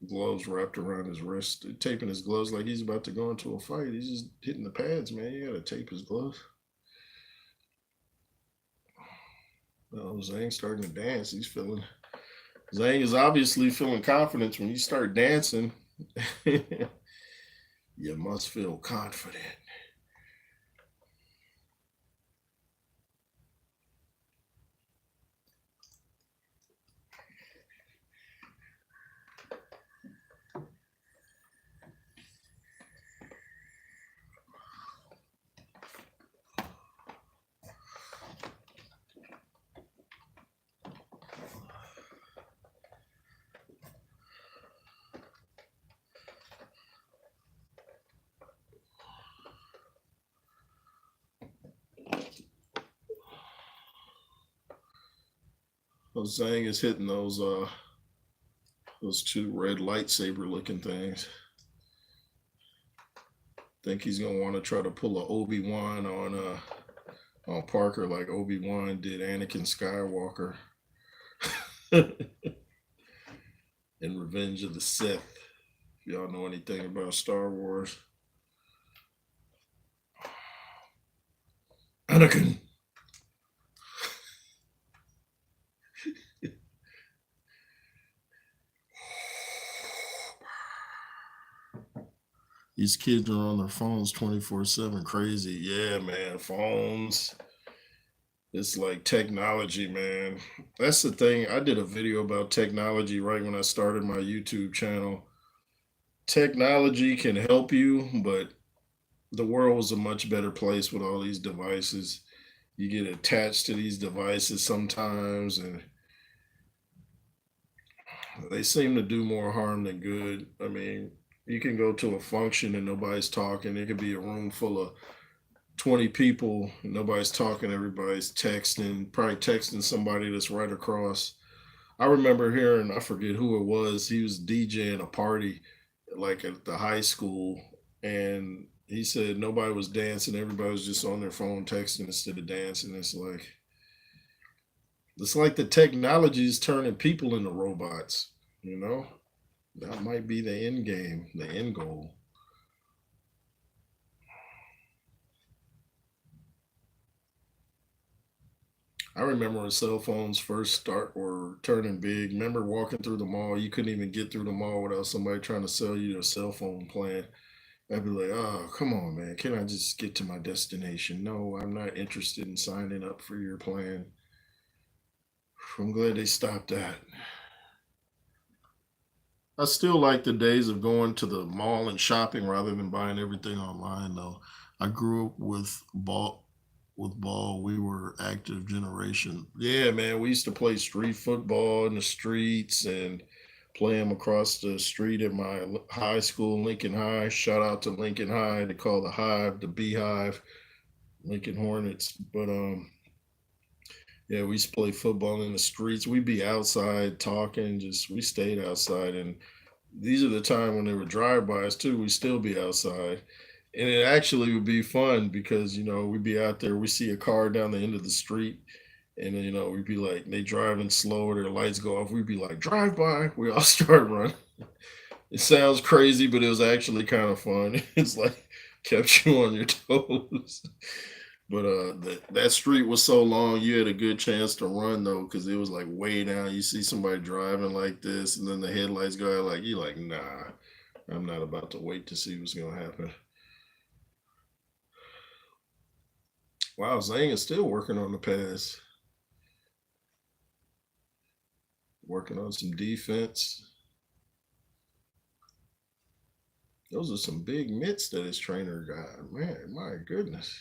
gloves wrapped around his wrist, taping his gloves like he's about to go into a fight. He's just hitting the pads, man. You gotta tape his gloves. Oh, Zhang's starting to dance. Zhang is obviously feeling confidence when you start dancing. You must feel confident. Well, Zhang is hitting those two red lightsaber looking things. Think he's gonna want to try to pull a Obi-Wan on Parker like Obi-Wan did Anakin Skywalker in Revenge of the Sith. If y'all know anything about Star Wars. Anakin. These kids are on their phones 24/7. Crazy. Yeah, man. Phones. It's like technology, man. That's the thing. I did a video about technology right when I started my YouTube channel. Technology can help you, but the world is a much better place with all these devices. You get attached to these devices sometimes, and they seem to do more harm than good. I mean, you can go to a function and nobody's talking. It could be a room full of 20 people, nobody's talking, everybody's texting, probably texting somebody that's right across. I remember hearing, I forget who it was, he was DJing a party like at the high school, and he said nobody was dancing, everybody was just on their phone texting instead of dancing. It's like the technology is turning people into robots, you know? That might be the end game, the end goal. I remember when cell phones first start were turning big. Remember walking through the mall, you couldn't even get through the mall without somebody trying to sell you a cell phone plan. I'd be like, oh, come on, man. Can I just get to my destination? No, I'm not interested in signing up for your plan. I'm glad they stopped that. I still like the days of going to the mall and shopping rather than buying everything online, though. I grew up with ball. With ball, we were active generation. Yeah, man, we used to play street football in the streets and play them across the street at my high school, Lincoln High. Shout out to Lincoln High. They call the Hive the Beehive, Lincoln Hornets. But yeah, we used to play football in the streets. We'd be outside talking. Just we stayed outside, and these are the time when there were drive-bys too. We still be outside, and it actually would be fun because we'd be out there. We see a car down the end of the street, and then we'd be like, they driving slow, their lights go off. We'd be like, drive by. We all start running. It sounds crazy, but it was actually kind of fun. It's like kept you on your toes. But that street was so long, you had a good chance to run though, because it was like way down. You see somebody driving like this, and then the headlights go out, like you like, nah, I'm not about to wait to see what's gonna happen. Wow, Zang is still working on the pass, working on some defense. Those are some big mitts that his trainer got. Man, my goodness.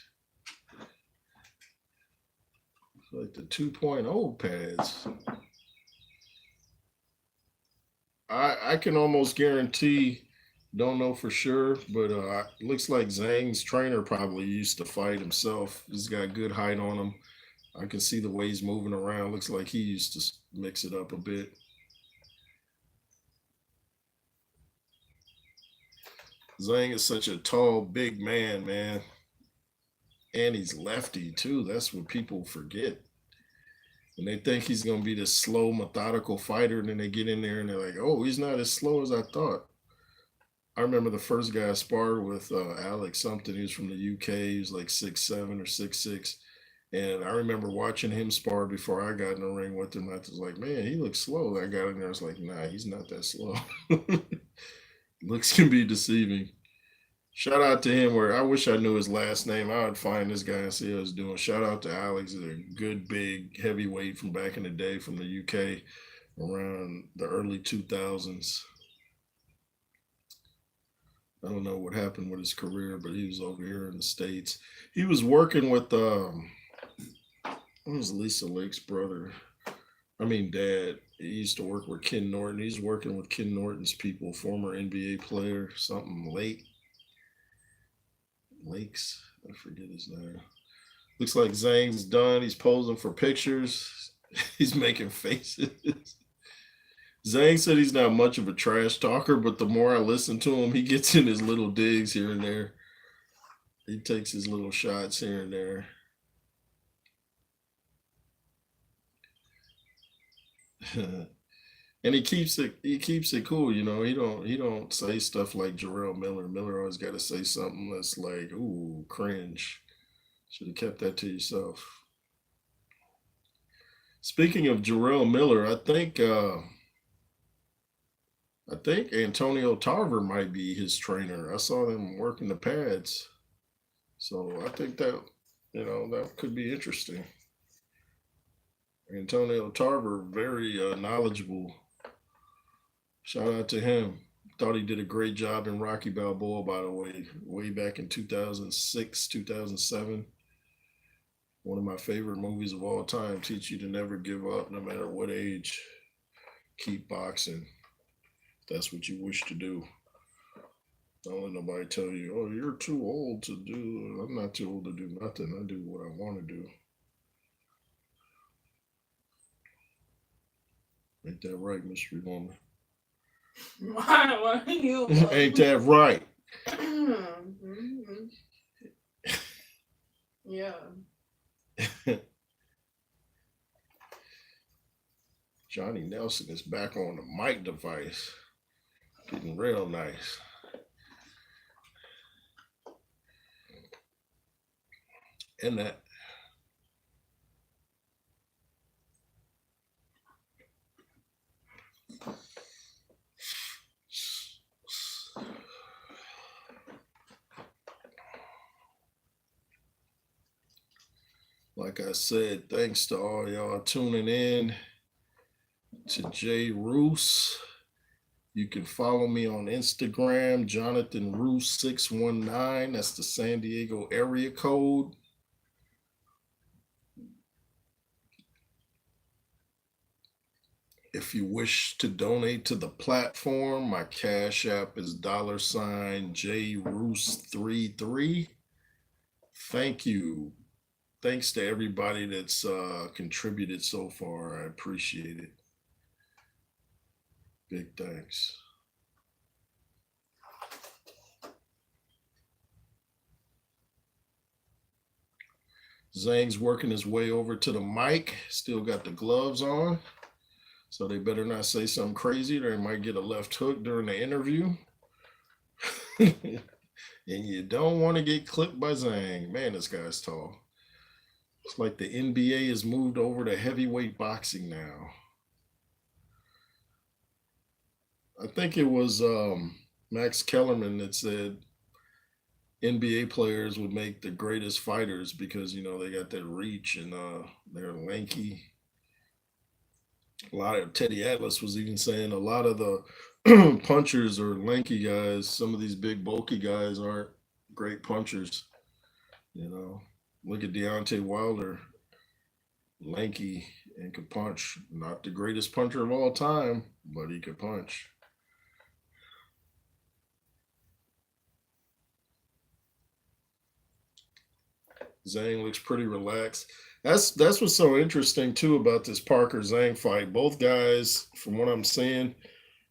It's like the 2.0 pads. I can almost guarantee, don't know for sure, but looks like Zhang's trainer probably used to fight himself. He's got good height on him. I can see the way he's moving around. Looks like he used to mix it up a bit. Zhang is such a tall, big man, man. And he's lefty too. That's what people forget. And they think he's going to be this slow, methodical fighter. And then they get in there and they're like, oh, he's not as slow as I thought. I remember the first guy I sparred with, Alex something. He was from the UK. He was like 6'7" or 6'6". And I remember watching him spar before I got in the ring with him. I was like, man, he looks slow. I got in there. I was like, nah, he's not that slow. Looks can be deceiving. Shout out to him. Where I wish I knew his last name. I would find this guy and see how he's doing. Shout out to Alex, a good big heavyweight from back in the day from the UK around the early 2000s. I don't know what happened with his career, but he was over here in the States. He was working with what was Lisa Lake's brother? I mean dad. He used to work with Ken Norton. He's working with Ken Norton's people, former NBA player, something Lakes. I forget his name. Looks like Zang's done. He's posing for pictures. He's making faces. Zhang said he's not much of a trash talker, but the more I listen to him, he gets in his little digs here and there. He takes his little shots here and there. And he keeps it cool, you know. He don't say stuff like Jarrell Miller. Miller always got to say something that's like, ooh, cringe. Should have kept that to yourself. Speaking of Jarrell Miller, I think Antonio Tarver might be his trainer. I saw them working the pads. So I think that could be interesting. Antonio Tarver, very knowledgeable. Shout out to him. Thought he did a great job in Rocky Balboa, by the way back in 2006, 2007. One of my favorite movies of all time. Teach you to never give up, no matter what age. Keep boxing. That's what you wish to do. Don't let nobody tell you, oh, you're too old to do. I'm not too old to do nothing. I do what I want to do. Ain't that right, Mystery Woman? Why are you? Ain't that right? Yeah. Johnny Nelson is back on the mic device, getting real nice. And that, like I said, thanks to all y'all tuning in to Jay Roos. You can follow me on Instagram, Jonathan Roos 619. That's the San Diego area code. If you wish to donate to the platform, my cash app is $JRoos33. Thank you. Thanks to everybody that's contributed so far. I appreciate it. Big thanks. Zhang's working his way over to the mic. Still got the gloves on. So they better not say something crazy. They might get a left hook during the interview. And you don't want to get clipped by Zhang. Man, this guy's tall. It's like the NBA has moved over to heavyweight boxing now. I think it was Max Kellerman that said NBA players would make the greatest fighters because they got that reach and they're lanky. A lot of Teddy Atlas was even saying a lot of the punchers are lanky guys. Some of these big bulky guys aren't great punchers. You know, look at Deontay Wilder, lanky and could punch. Not the greatest puncher of all time, but he could punch. Zhang looks pretty relaxed. That's what's so interesting too about this Parker Zhang fight. Both guys, from what I'm seeing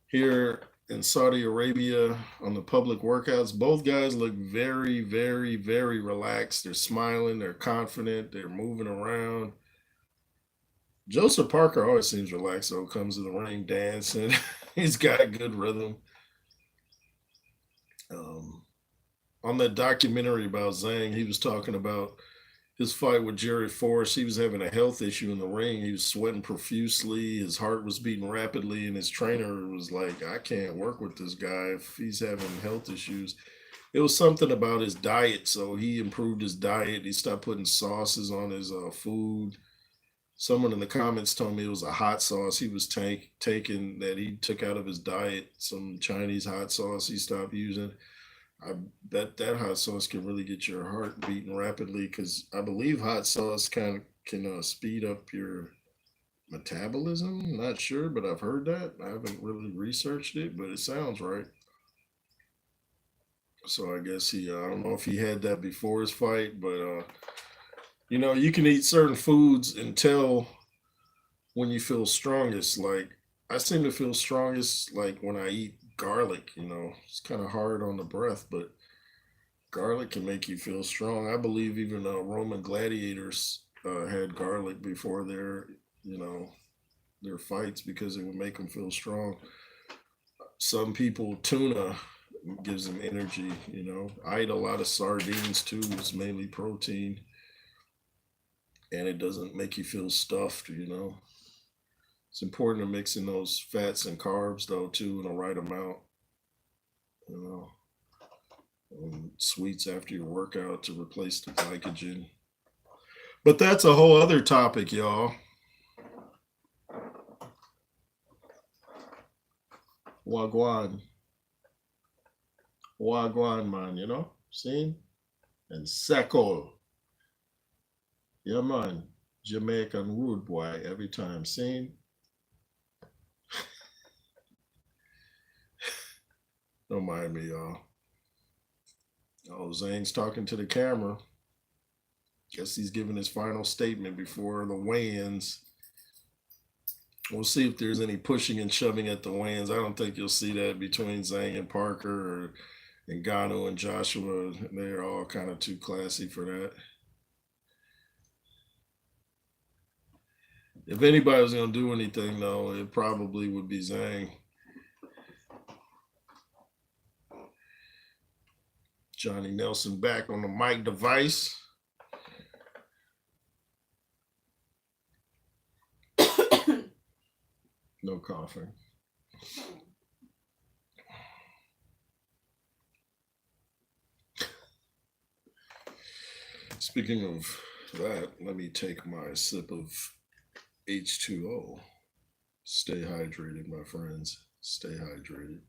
here in Saudi Arabia on the public workouts, both guys look very, very, very relaxed. They're smiling, they're confident, they're moving around. Joseph Parker always seems relaxed though, comes to the ring dancing. He's got a good rhythm. Um, on that documentary about Zhang, he was talking about his fight with Jerry Forrest. He was having a health issue in the ring. He was sweating profusely. His heart was beating rapidly, and his trainer was like, "I can't work with this guy if he's having health issues." It was something about his diet, so he improved his diet. He stopped putting sauces on his food. Someone in the comments told me it was a hot sauce he was taking that he took out of his diet. Some Chinese hot sauce he stopped using. I bet that hot sauce can really get your heart beating rapidly because I believe hot sauce kind of can speed up your metabolism. Not sure, but I've heard that. I haven't really researched it, but it sounds right. So I guess I don't know if he had that before his fight, but you can eat certain foods and tell when you feel strongest. Like I seem to feel strongest like when I eat garlic. It's kind of hard on the breath, but garlic can make you feel strong. I believe even Roman gladiators had garlic before their, you know, their fights because it would make them feel strong. Some people, tuna gives them energy. I eat a lot of sardines too. It's mainly protein, and it doesn't make you feel stuffed. It's important to mix in those fats and carbs though too in the right amount. You know, sweets after your workout to replace the glycogen. But that's a whole other topic, y'all. Wagwan. Wagwan, man. See? And Sekol. Yeah, man. Jamaican rude boy every time. See? Don't mind me, y'all. Oh, Zane's talking to the camera. Guess he's giving his final statement before the weigh-ins. We'll see if there's any pushing and shoving at the weigh-ins. I don't think you'll see that between Zane and Parker or Ngannou and Joshua. They're all kind of too classy for that. If anybody was going to do anything, though, it probably would be Zane. Johnny Nelson back on the mic device. No coughing. Speaking of that, let me take my sip of H2O. Stay hydrated, my friends. Stay hydrated.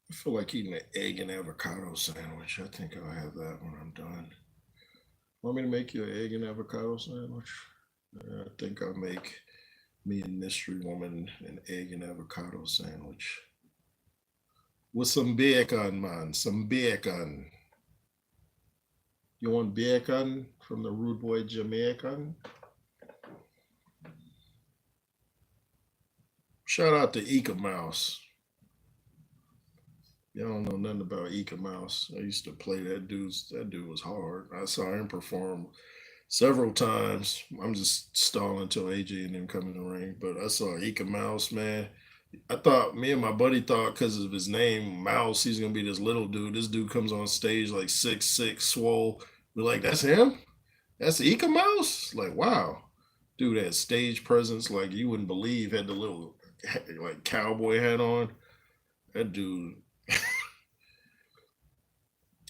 I feel like eating an egg and avocado sandwich. I think I'll have that when I'm done. Want me to make you an egg and avocado sandwich? I think I'll make me and Mystery Woman an egg and avocado sandwich. With some bacon, man. Some bacon. You want bacon from the Rude Boy Jamaican? Shout out to Eka Mouse. Y'all don't know nothing about Eka Mouse. I used to play that dude. That dude was hard. I saw him perform several times. I'm just stalling until AJ and them come in the ring. But I saw Eka Mouse, man. I thought me and my buddy thought because of his name, Mouse, he's gonna be this little dude. This dude comes on stage like 6'6", swole. We're like, that's him? That's Eka Mouse? Like, wow. Dude had stage presence like you wouldn't believe, had the little like cowboy hat on. That dude.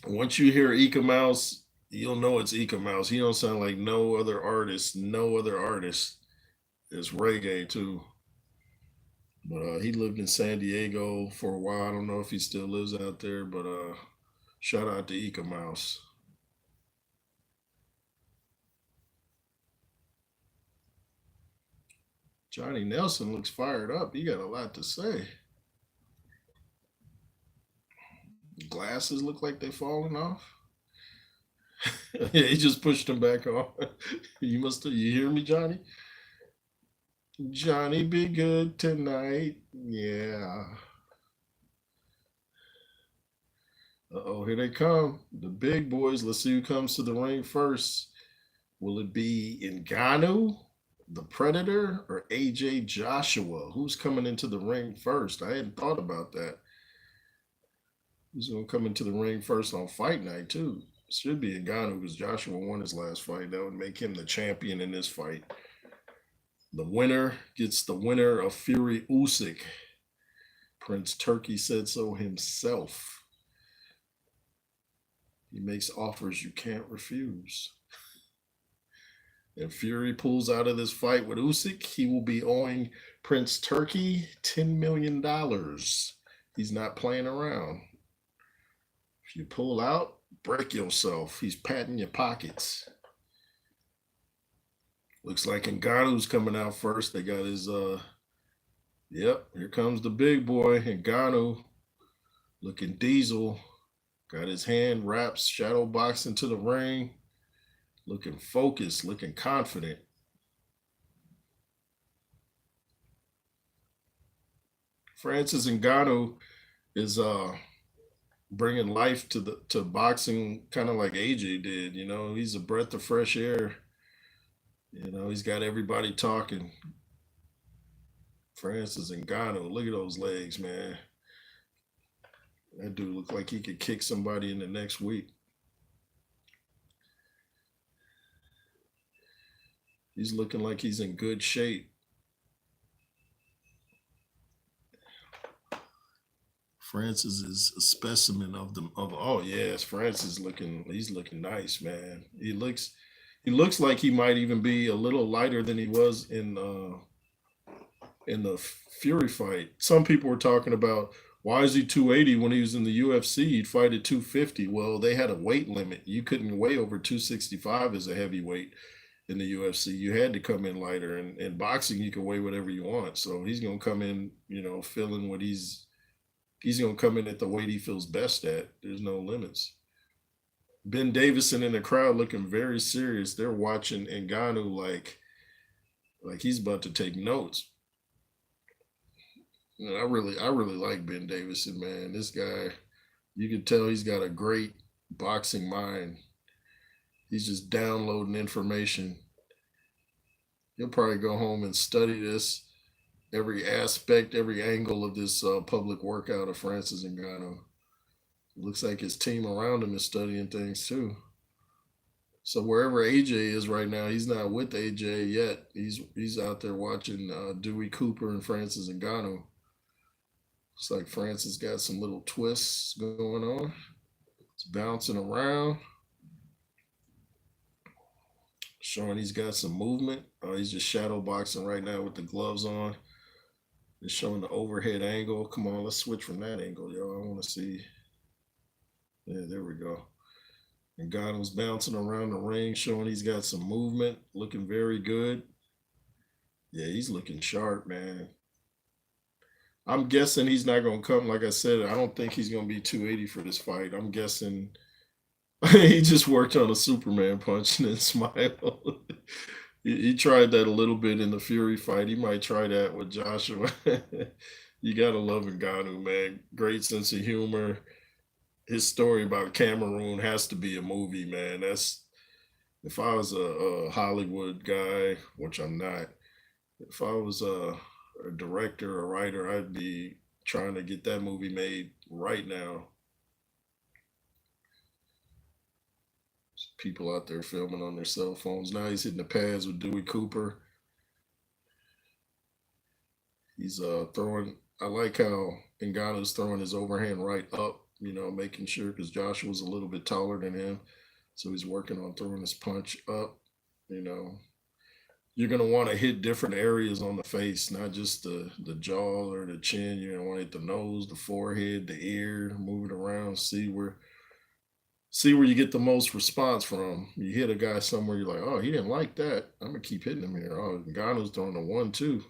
Once you hear Eka Mouse, you'll know it's Eka Mouse. He don't sound like no other artist. No other artist. It's reggae too. But he lived in San Diego for a while. I don't know if he still lives out there, but shout out to Eka Mouse. Johnny Nelson looks fired up. He got a lot to say. Glasses look like they falling off. Yeah, he just pushed them back on. You hear me, Johnny? Johnny be good tonight. Yeah. Uh-oh, here they come. The big boys. Let's see who comes to the ring first. Will it be Ngannou, the Predator, or AJ Joshua? Who's coming into the ring first? I hadn't thought about that. Who's going to come into the ring first on fight night, too? Should be Ngannou because Joshua won his last fight. That would make him the champion in this fight. The winner gets the winner of Fury Usyk. Prince Turkey said so himself. He makes offers you can't refuse. If Fury pulls out of this fight with Usyk, he will be owing Prince Turkey $10 million. He's not playing around. If you pull out, break yourself. He's patting your pockets. Looks like Ngannou's coming out first. They got his yep, here comes the big boy, Ngannou. Looking diesel. Got his hand wraps, shadow box into the ring. Looking focused, looking confident. Francis Ngannou is bringing life to boxing, kind of like AJ did. You know, he's a breath of fresh air. You know, he's got everybody talking. Francis Ngannou, look at those legs, man. That dude looked like he could kick somebody in the next week. He's looking like he's in good shape. Francis is a specimen of the of oh yes, Francis he's looking nice, man. He looks like he might even be a little lighter than he was in the Fury fight. Some people were talking about why is he 280 when he was in the UFC? He'd fight at 250. Well, they had a weight limit. You couldn't weigh over 265 as a heavyweight in the UFC. You had to come in lighter. And in boxing, you can weigh whatever you want. So he's gonna come in, feeling what he's gonna come in at the weight he feels best at. There's no limits. Ben Davison in the crowd looking very serious. They're watching Ngannou like he's about to take notes. I really like Ben Davison, man. This guy, you can tell he's got a great boxing mind. He's just downloading information. He'll probably go home and study this, every aspect, every angle of this public workout of Francis Ngannou. Looks like his team around him is studying things too. So wherever AJ is right now, he's not with AJ yet. He's out there watching Dewey Cooper and Francis Ngannou. Looks like Francis got some little twists going on. It's bouncing around, showing he's got some movement. He's just shadow boxing right now with the gloves on. It's showing the overhead angle. Come on, let's switch from that angle, yo. I want to see. Yeah, there we go. And Ngannou's bouncing around the ring, showing he's got some movement, looking very good. Yeah, he's looking sharp, man. I'm guessing he's not going to come. Like I said, I don't think he's going to be 280 for this fight. I'm guessing he just worked on a Superman punch and then smiled. He tried that a little bit in the Fury fight. He might try that with Joshua. You gotta love Ngannou, man. Great sense of humor. His story about Cameroon has to be a movie, man. That's if I was a Hollywood guy, which I'm not. If I was a director or writer, I'd be trying to get that movie made right now. People out there filming on their cell phones. Now he's hitting the pads with Dewey Cooper. He's throwing. I like how Ngannou's throwing his overhand right up. Making sure because Joshua's a little bit taller than him, so he's working on throwing his punch up. You know, you're gonna want to hit different areas on the face, not just the jaw or the chin. You're gonna want to hit the nose, the forehead, the ear, move it around, see where you get the most response from. You hit a guy somewhere, you're like, oh, he didn't like that. I'm gonna keep hitting him here. Oh, Ngannou's throwing a 1-2.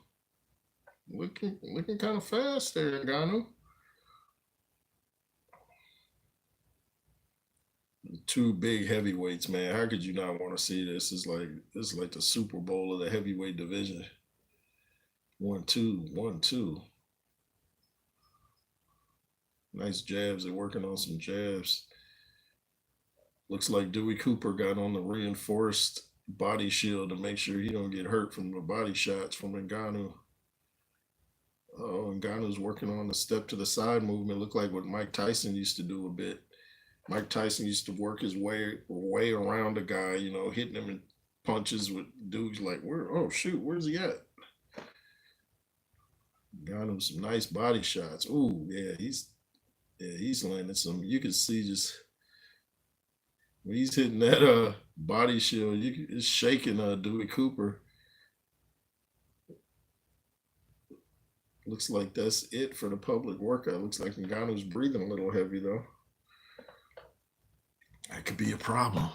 Looking kind of fast there, Ngannou. Two big heavyweights, man. How could you not want to see this? It's like the Super Bowl of the heavyweight division. 1-2, 1-2. Nice jabs. They're working on some jabs. Looks like Dewey Cooper got on the reinforced body shield to make sure he don't get hurt from the body shots from Ngannou. Oh, Ngannou's working on the step to the side movement. Look like what Mike Tyson used to do a bit. Mike Tyson used to work his way around a guy, hitting him in punches with dudes like, where? Oh shoot, where's he at? Got him some nice body shots. Ooh, he's landing some. You can see just when he's hitting that body shield, it's shaking Dewey Cooper. Looks like that's it for the public workout. Looks like Ngannou's breathing a little heavy though. That could be a problem.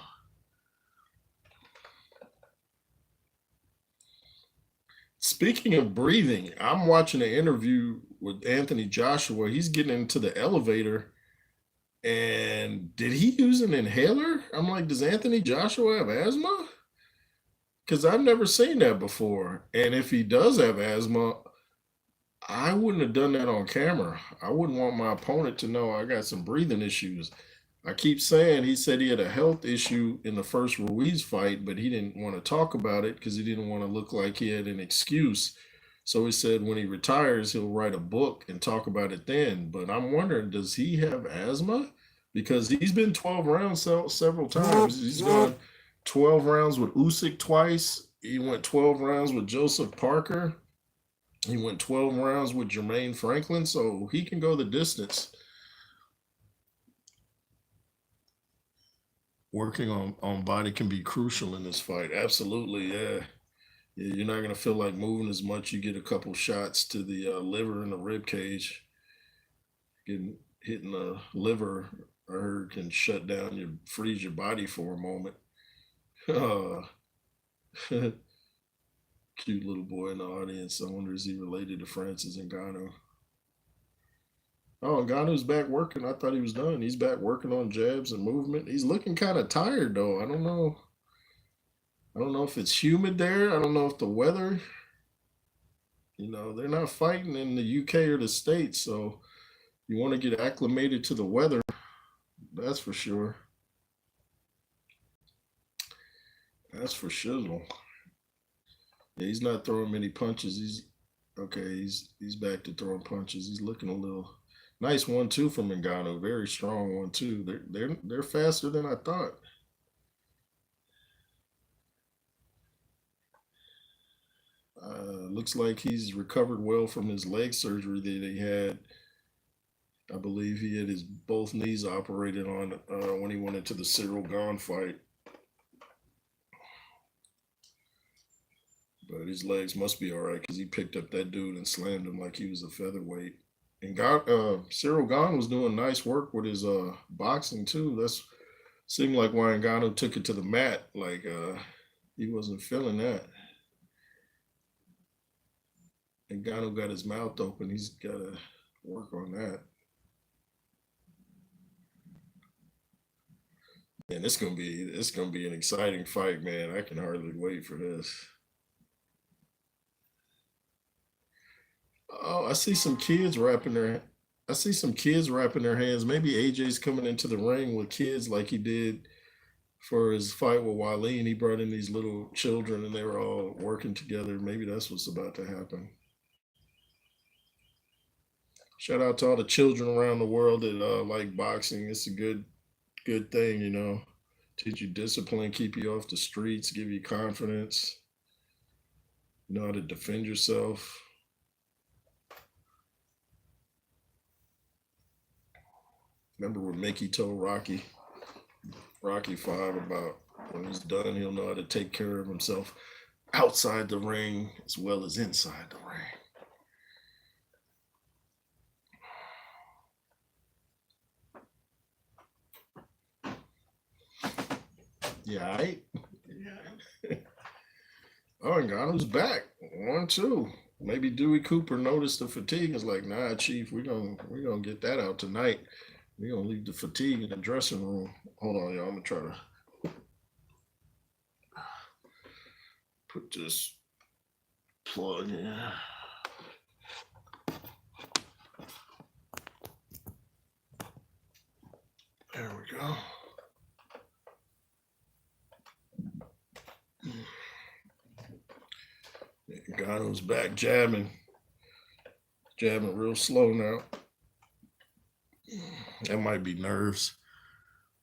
Speaking of breathing, I'm watching an interview with Anthony Joshua. He's getting into the elevator, and did he use an inhaler? I'm like, does Anthony Joshua have asthma? Because I've never seen that before. And if he does have asthma, I wouldn't have done that on camera. I wouldn't want my opponent to know I got some breathing issues. I keep saying he said he had a health issue in the first Ruiz fight, but he didn't want to talk about it because he didn't want to look like he had an excuse. So he said when he retires, he'll write a book and talk about it then. But I'm wondering, does he have asthma? Because he's been 12 rounds several times. He's gone 12 rounds with Usyk twice. He went 12 rounds with Joseph Parker. He went 12 rounds with Jermaine Franklin, so he can go the distance. Working on body can be crucial in this fight. Absolutely, yeah. Yeah, you're not going to feel like moving as much. You get a couple shots to the liver and the rib cage. Getting hitting the liver, I heard, can shut down your freeze your body for a moment. Cute little boy in the audience. I wonder, is he related to Francis Ngannou? Oh, Ngannou's back working. I thought he was done. He's back working on jabs and movement. He's looking kind of tired though. I don't know. I don't know if it's humid there. I don't know if the weather. They're not fighting in the UK or the States, so you want to get acclimated to the weather. That's for sure. That's for shizzle. Yeah, he's not throwing many punches. He's okay. He's back to throwing punches. He's looking a little nice 1-2 from Ngannou. Very strong 1-2. They're faster than I thought. Looks like he's recovered well from his leg surgery that he had. I believe he had his both knees operated on when he went into the Cyril Gahn fight. But his legs must be all right because he picked up that dude and slammed him like he was a featherweight. And Cyril Gahn was doing nice work with his boxing too. That's seemed like why Ngannou took it to the mat. Like he wasn't feeling that. Ngannou got his mouth open. He's got to work on that. And it's gonna be an exciting fight, man. I can hardly wait for this. Oh, I see some kids wrapping their hands. Maybe AJ's coming into the ring with kids like he did for his fight with Waleed. He brought in these little children and they were all working together. Maybe that's what's about to happen. Shout out to all the children around the world that like boxing. It's a good thing, Teach you discipline, keep you off the streets, give you confidence, know how to defend yourself. Remember what Mickey told Rocky 5 about when he's done, he'll know how to take care of himself outside the ring as well as inside the ring. Yeah, yeah. Oh, and Ngannou's back. 1-2. Maybe Dewey Cooper noticed the fatigue. Is like, nah, Chief, we gonna get that out tonight. We gonna leave the fatigue in the dressing room. Hold on, y'all. I'm gonna try to put this plug in. There we go. Ngannou's back jabbing real slow now. That might be nerves.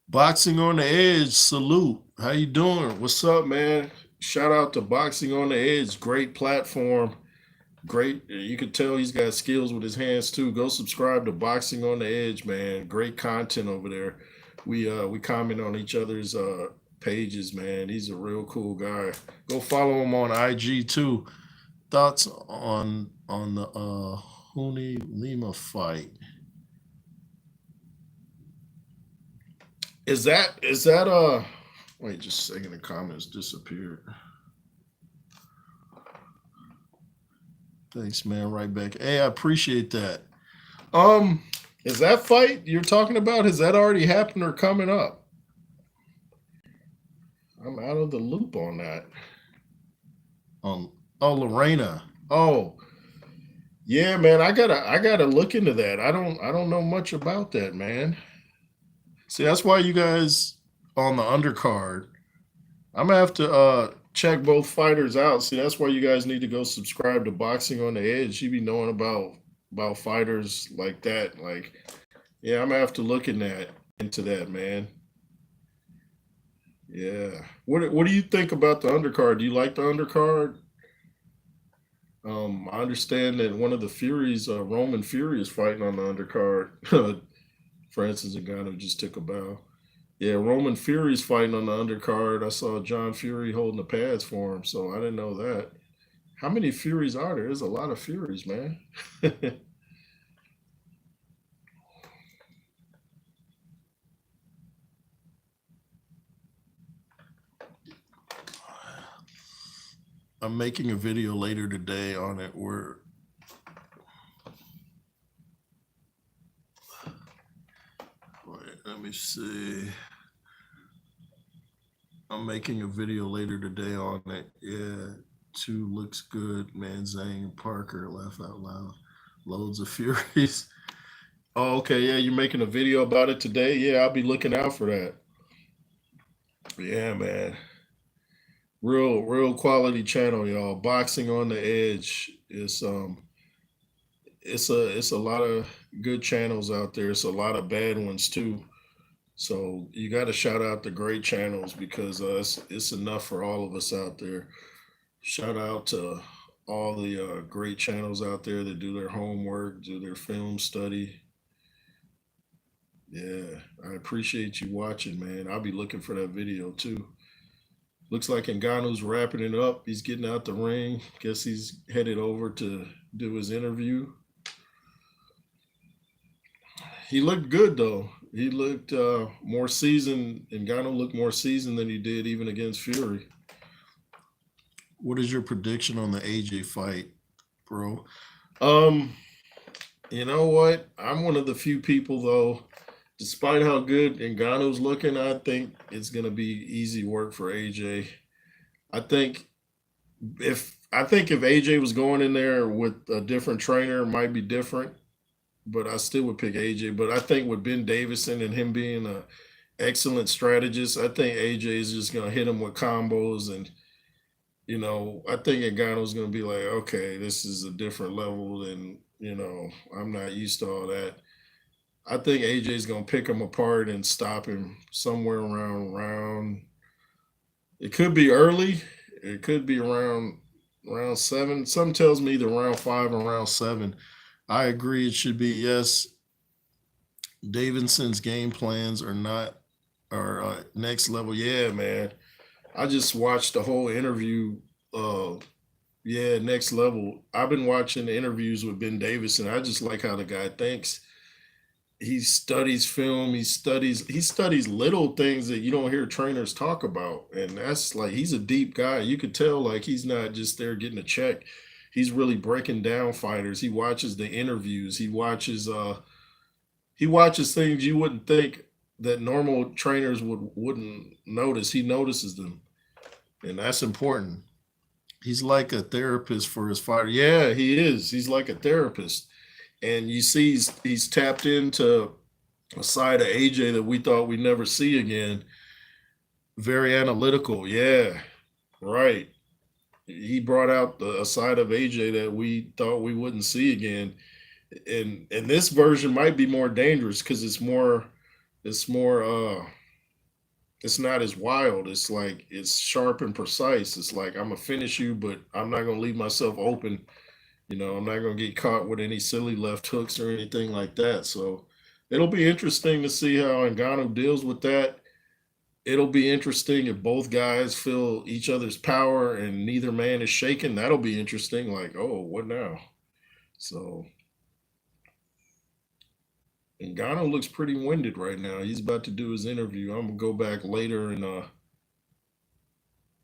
Boxing on the Edge, salute. How you doing? What's up, man? Shout out to Boxing on the Edge. Great platform. Great. You could tell he's got skills with his hands too. Go subscribe to Boxing on the Edge, man. Great content over there. We comment on each other's pages, man. He's a real cool guy. Go follow him on IG too. Thoughts on the Huni Lima fight? Is that wait just a second, the comments disappeared. Thanks, man. Right back. Hey, I appreciate that. Is that fight you're talking about? Has that already happened or coming up? I'm out of the loop on that. Oh, Lorena. Oh, yeah, man. I gotta look into that. I don't know much about that, man. See, that's why you guys on the undercard. I'm gonna have to check both fighters out. See, that's why you guys need to go subscribe to Boxing on the Edge. You be knowing about fighters like that. Like, yeah, I'm gonna have to look into that, man. Yeah. What do you think about the undercard? Do you like the undercard? I understand that one of the Furies, Roman Fury, is fighting on the undercard. Francis Ngannou just took a bow. Yeah, Roman Fury's fighting on the undercard. I saw John Fury holding the pads for him, so I didn't know that. How many Furies are there? There's a lot of Furies, man. I'm making a video later today on it where wait, let me see. I'm making a video later today on it. Yeah, two looks good. Man, Zhang and Parker laugh out loud. Loads of Furies. Oh, okay. Yeah, you're making a video about it today. Yeah, I'll be looking out for that. Yeah, man. Real quality channel, y'all. Boxing on the Edge. It's a lot of good channels out there. It's a lot of bad ones too. So you got to shout out the great channels because it's enough for all of us out there. Shout out to all the great channels out there that do their homework, do their film study. Yeah, I appreciate you watching, man. I'll be looking for that video too. Looks like Ngannou's wrapping it up. He's getting out the ring. Guess he's headed over to do his interview. He looked good though. He looked more seasoned. Ngannou looked more seasoned than he did even against Fury. What is your prediction on the AJ fight, bro? Um, you know what? I'm one of the few people though. Despite how good Ngannou's looking, I think it's gonna be easy work for AJ. I think if AJ was going in there with a different trainer, it might be different. But I still would pick AJ. But I think with Ben Davison and him being an excellent strategist, I think AJ is just gonna hit him with combos, and I think Ngannou's gonna be like, okay, this is a different level, and I'm not used to all that. I think AJ's gonna pick him apart and stop him somewhere around round. It could be early. It could be around round seven. Some tells me either round five or round seven. I agree. It should be yes. Davidson's game plans are not are next level. Yeah, man. I just watched the whole interview. Uh, yeah, next level. I've been watching the interviews with Ben Davison. I just like how the guy thinks. He studies film. He studies little things that you don't hear trainers talk about, and that's like he's a deep guy. You could tell like he's not just there getting a check. He's really breaking down fighters. He watches the interviews. He watches things you wouldn't think that normal trainers wouldn't notice. He notices them, and that's important. He's like a therapist for his fighter. Yeah, he is. He's like a therapist, and you see he's tapped into a side of AJ that we thought we'd never see again. Very analytical. Yeah, right. He brought out a side of AJ that we thought we wouldn't see again. And this version might be more dangerous because it's more it's not as wild. It's like it's sharp and precise. It's like I'm gonna finish you, but I'm not gonna leave myself open. I'm not gonna get caught with any silly left hooks or anything like that. So it'll be interesting to see how Ngannou deals with that. It'll be interesting if both guys feel each other's power and neither man is shaken. That'll be interesting. Like, oh, what now? So Ngannou looks pretty winded right now. He's about to do his interview. I'm gonna go back later and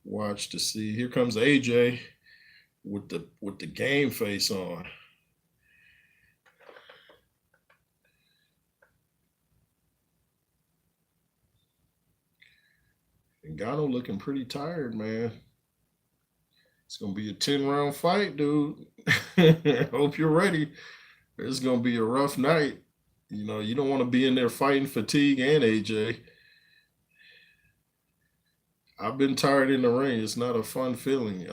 watch to see. Here comes AJ. with the game face on. Ngannou looking pretty tired, man. It's gonna be a 10-round fight, dude. Hope you're ready. It's gonna be a rough night. You know, you don't want to be in there fighting fatigue and AJ. I've been tired in the ring. It's not a fun feeling.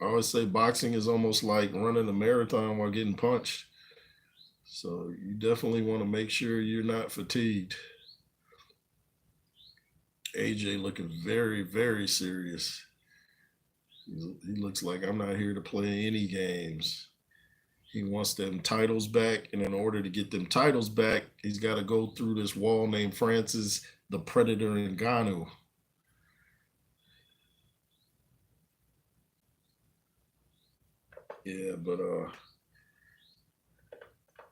I always say boxing is almost like running a marathon while getting punched. So you definitely want to make sure you're not fatigued. AJ looking very, very serious. He looks like I'm not here to play any games. He wants them titles back, and in order to get them titles back, he's got to go through this wall named Francis the Predator Ngannou. Yeah, but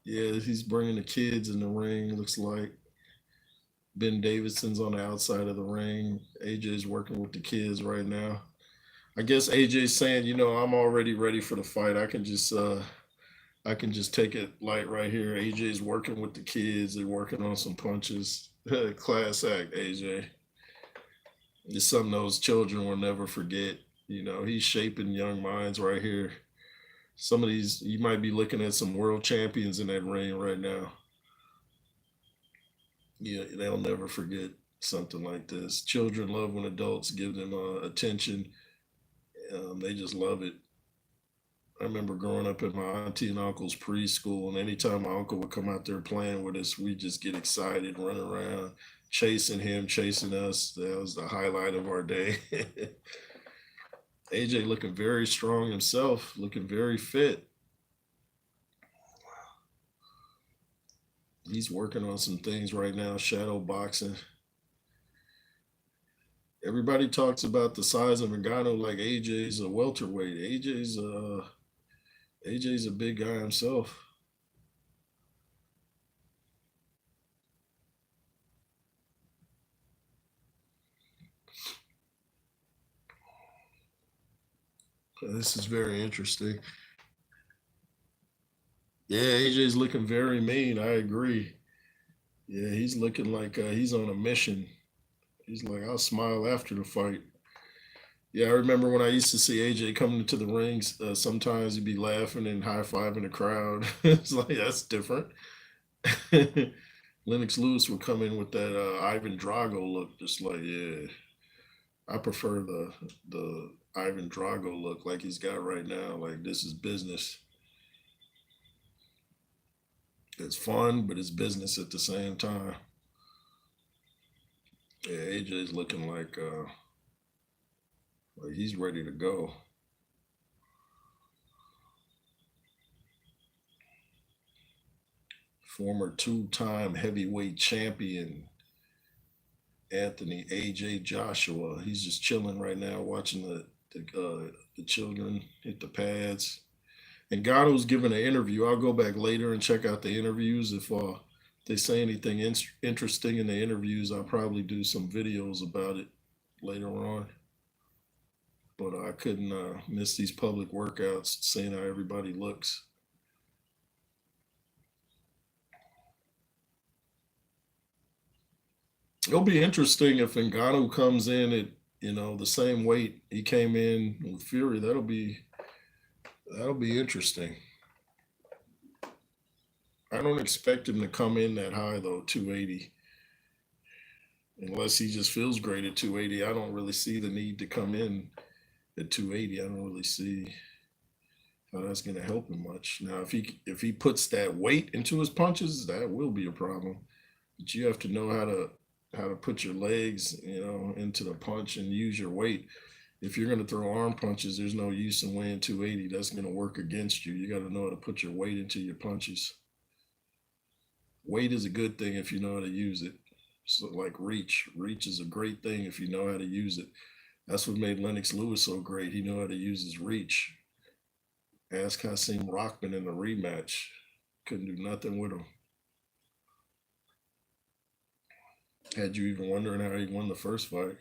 yeah, he's bringing the kids in the ring. Looks like Ben Davidson's on the outside of the ring. AJ's working with the kids right now. I guess AJ's saying, you know, I'm already ready for the fight. I can just take it light right here. AJ's working with the kids. They're working on some punches. Class act, AJ. It's something those children will never forget. You know, he's shaping young minds right here. Some of these, you might be looking at some world champions in that ring right now. Yeah, they'll never forget something like this. Children love when adults give them attention. They just love it. I remember growing up in my auntie and uncle's preschool, and anytime my uncle would come out there playing with us, we just get excited, run around, chasing him, chasing us. That was the highlight of our day. AJ looking very strong himself, looking very fit. He's working on some things right now, shadow boxing. Everybody talks about the size of Ngannou like AJ's a welterweight. AJ's a big guy himself. This is very interesting. Yeah, AJ's looking very mean. I agree. Yeah, he's looking like he's on a mission. He's like, I'll smile after the fight. Yeah, I remember when I used to see AJ coming into the rings. Sometimes he'd be laughing and high fiving the crowd. It's like that's different. Lennox Lewis would come in with that Ivan Drago look, just like yeah. I prefer the Ivan Drago look like he's got right now. Like this is business. It's fun, but it's business at the same time. Yeah, AJ's looking like he's ready to go. Former two-time heavyweight champion Anthony AJ Joshua. He's just chilling right now, watching the children hit the pads. And Gatto's giving an interview. I'll go back later and check out the interviews. If they say anything interesting in the interviews, I'll probably do some videos about it later on. But I couldn't miss these public workouts, seeing how everybody looks. It'll be interesting if Ngannou comes in at the same weight he came in with Fury. That'll be interesting. I don't expect him to come in that high though, 280. Unless he just feels great at 280. I don't really see the need to come in at 280. I don't really see how that's going to help him much. Now, if he puts that weight into his punches, that will be a problem. But you have to know how to put your legs, into the punch and use your weight. If you're going to throw arm punches, there's no use in weighing 280. That's going to work against you. You got to know how to put your weight into your punches. Weight is a good thing if you know how to use it. So like reach. Reach is a great thing if you know how to use it. That's what made Lennox Lewis so great. He knew how to use his reach. Ask Hasim Rockman in the rematch. Couldn't do nothing with him. Had you even wondering how he won the first fight?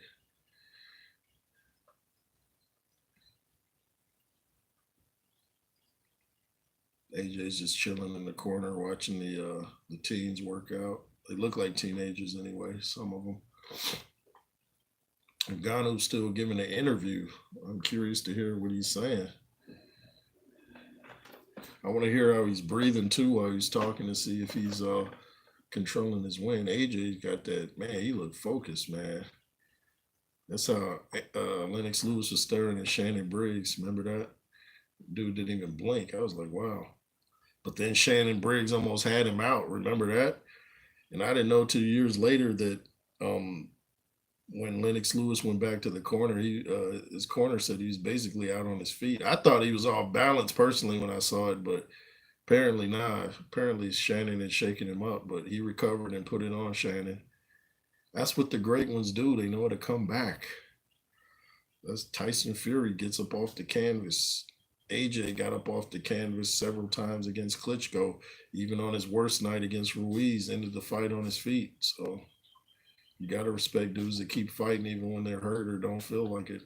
AJ's just chilling in the corner watching the teens work out. They look like teenagers anyway, some of them. Ngannou's still giving an interview. I'm curious to hear what he's saying. I want to hear how he's breathing too while he's talking to see if he's controlling his wind. AJ got that, man. He looked focused, man. That's how Lennox Lewis was staring at Shannon Briggs. Remember that? Dude didn't even blink. I was like, wow. But then Shannon Briggs almost had him out. Remember that? And I didn't know 2 years later that when Lennox Lewis went back to the corner, his corner said he was basically out on his feet. I thought he was off balance personally when I saw it, but apparently not. Apparently Shannon had shaken him up, but he recovered and put it on Shannon. That's what the great ones do. They know how to come back. That's Tyson Fury gets up off the canvas. AJ got up off the canvas several times against Klitschko, even on his worst night against Ruiz, ended the fight on his feet. So you got to respect dudes that keep fighting even when they're hurt or don't feel like it.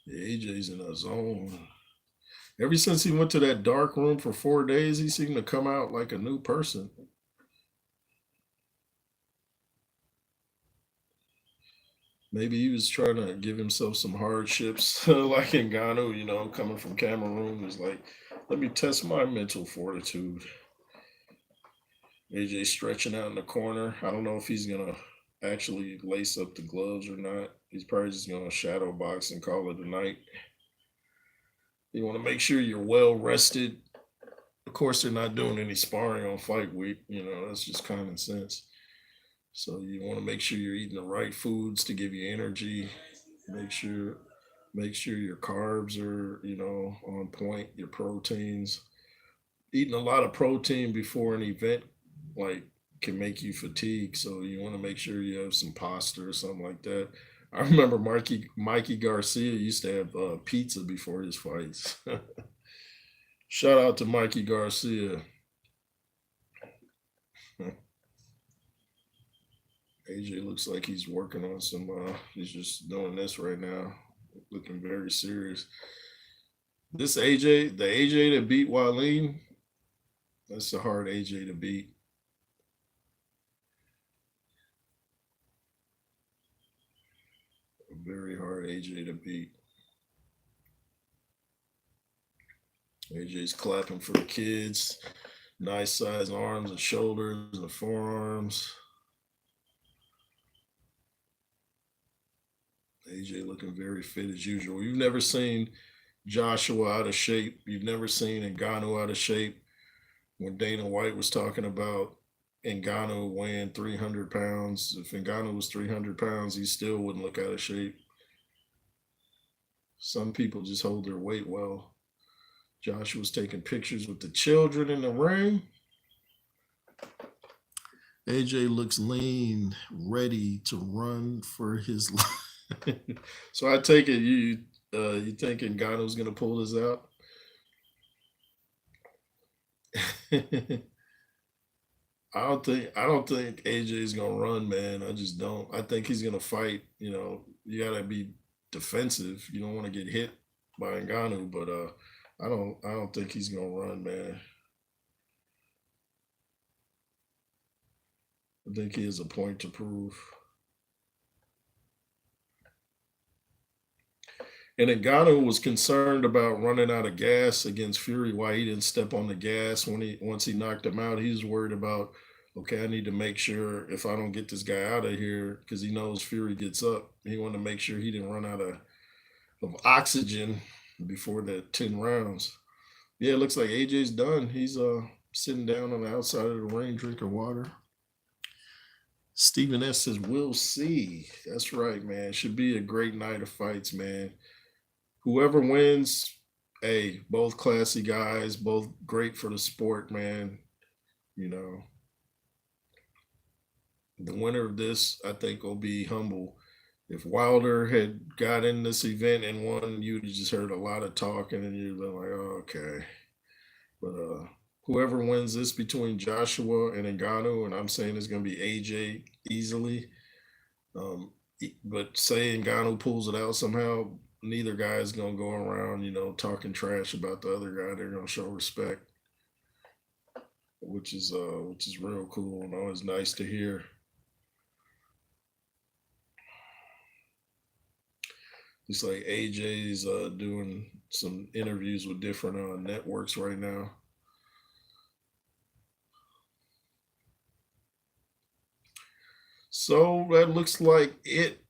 Yeah, AJ's in a zone. Ever since he went to that dark room for 4 days, he seemed to come out like a new person. Maybe he was trying to give himself some hardships, like Ngannou, coming from Cameroon, is like, let me test my mental fortitude. AJ stretching out in the corner. I don't know if he's gonna actually lace up the gloves or not. He's probably just gonna shadow box and call it a night. You want to make sure you're well rested. Of course, they're not doing any sparring on fight week. That's just common sense. So you want to make sure you're eating the right foods to give you energy. Make sure your carbs are, on point, your proteins. Eating a lot of protein before an event like can make you fatigue. So you want to make sure you have some pasta or something like that. I remember Mikey Garcia used to have pizza before his fights. Shout out to Mikey Garcia. AJ looks like he's working on some. He's just doing this right now, looking very serious. This AJ, the AJ that beat Wallin, that's a hard AJ to beat. A very hard AJ to beat. AJ's clapping for the kids. Nice size arms and shoulders and forearms. AJ looking very fit as usual. You've never seen Joshua out of shape. You've never seen Ngannou out of shape. When Dana White was talking about Ngannou weighing 300 pounds, if Ngannou was 300 pounds, he still wouldn't look out of shape. Some people just hold their weight well. Joshua's taking pictures with the children in the ring. AJ looks lean, ready to run for his life. So I take it you think Ngannou's gonna pull this out? I don't think AJ's gonna run, man. I just don't. I think he's gonna fight. You gotta be defensive. You don't want to get hit by Ngannou, but I don't think he's gonna run, man. I think he has a point to prove. And Ngannou was concerned about running out of gas against Fury. Why he didn't step on the gas once he knocked him out. He was worried about, okay, I need to make sure if I don't get this guy out of here, because he knows Fury gets up. He wanted to make sure he didn't run out of oxygen before the 10 rounds. Yeah, it looks like AJ's done. He's sitting down on the outside of the ring drinking water. Stephen S says, we'll see. That's right, man. Should be a great night of fights, man. Whoever wins, hey, both classy guys, both great for the sport, man. The winner of this, I think, will be humble. If Wilder had got in this event and won, you'd just heard a lot of talking and you'd been like, oh, okay. But whoever wins this between Joshua and Ngannou, and I'm saying it's going to be AJ easily. But say Ngannou pulls it out somehow, neither guy is gonna go around, talking trash about the other guy. They're gonna show respect, which is real cool and always nice to hear. It's like AJ's doing some interviews with different networks right now. So that looks like it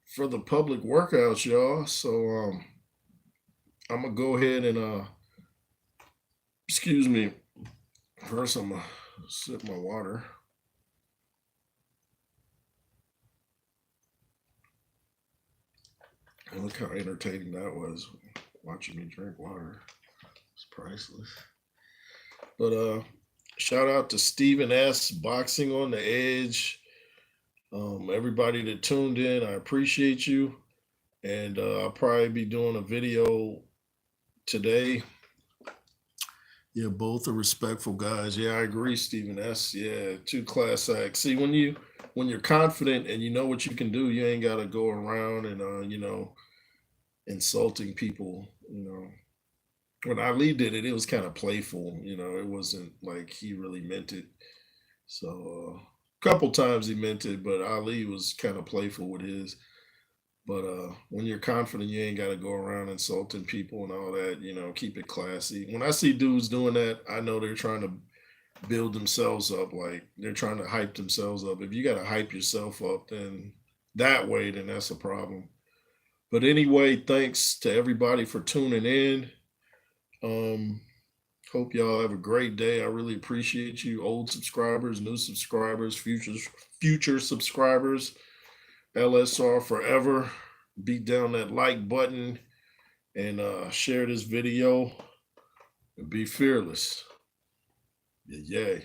for the public workouts, y'all. So I'm gonna go ahead and excuse me. First, I'm gonna sip my water. And look how entertaining that was, watching me drink water. It's priceless. But shout out to Stephen S. Boxing on the Edge. Everybody that tuned in, I appreciate you. And I'll probably be doing a video today. Yeah, both are respectful guys. Yeah, I agree, Stephen S. Yeah, two class acts. See, when you're confident and you know what you can do, you ain't gotta go around and insulting people. When Ali did it, it was kind of playful. It wasn't like he really meant it. So a couple times he meant it, but Ali was kind of playful with his. But when you're confident, you ain't got to go around insulting people and all that. Keep it classy. When I see dudes doing that, I know they're trying to build themselves up. Like they're trying to hype themselves up. If you got to hype yourself up, then that's a problem. But anyway, thanks to everybody for tuning in. Hope y'all have a great day. I really appreciate you, old subscribers, new subscribers, future subscribers. LSR forever. Beat down that like button and share this video and be fearless. Yay.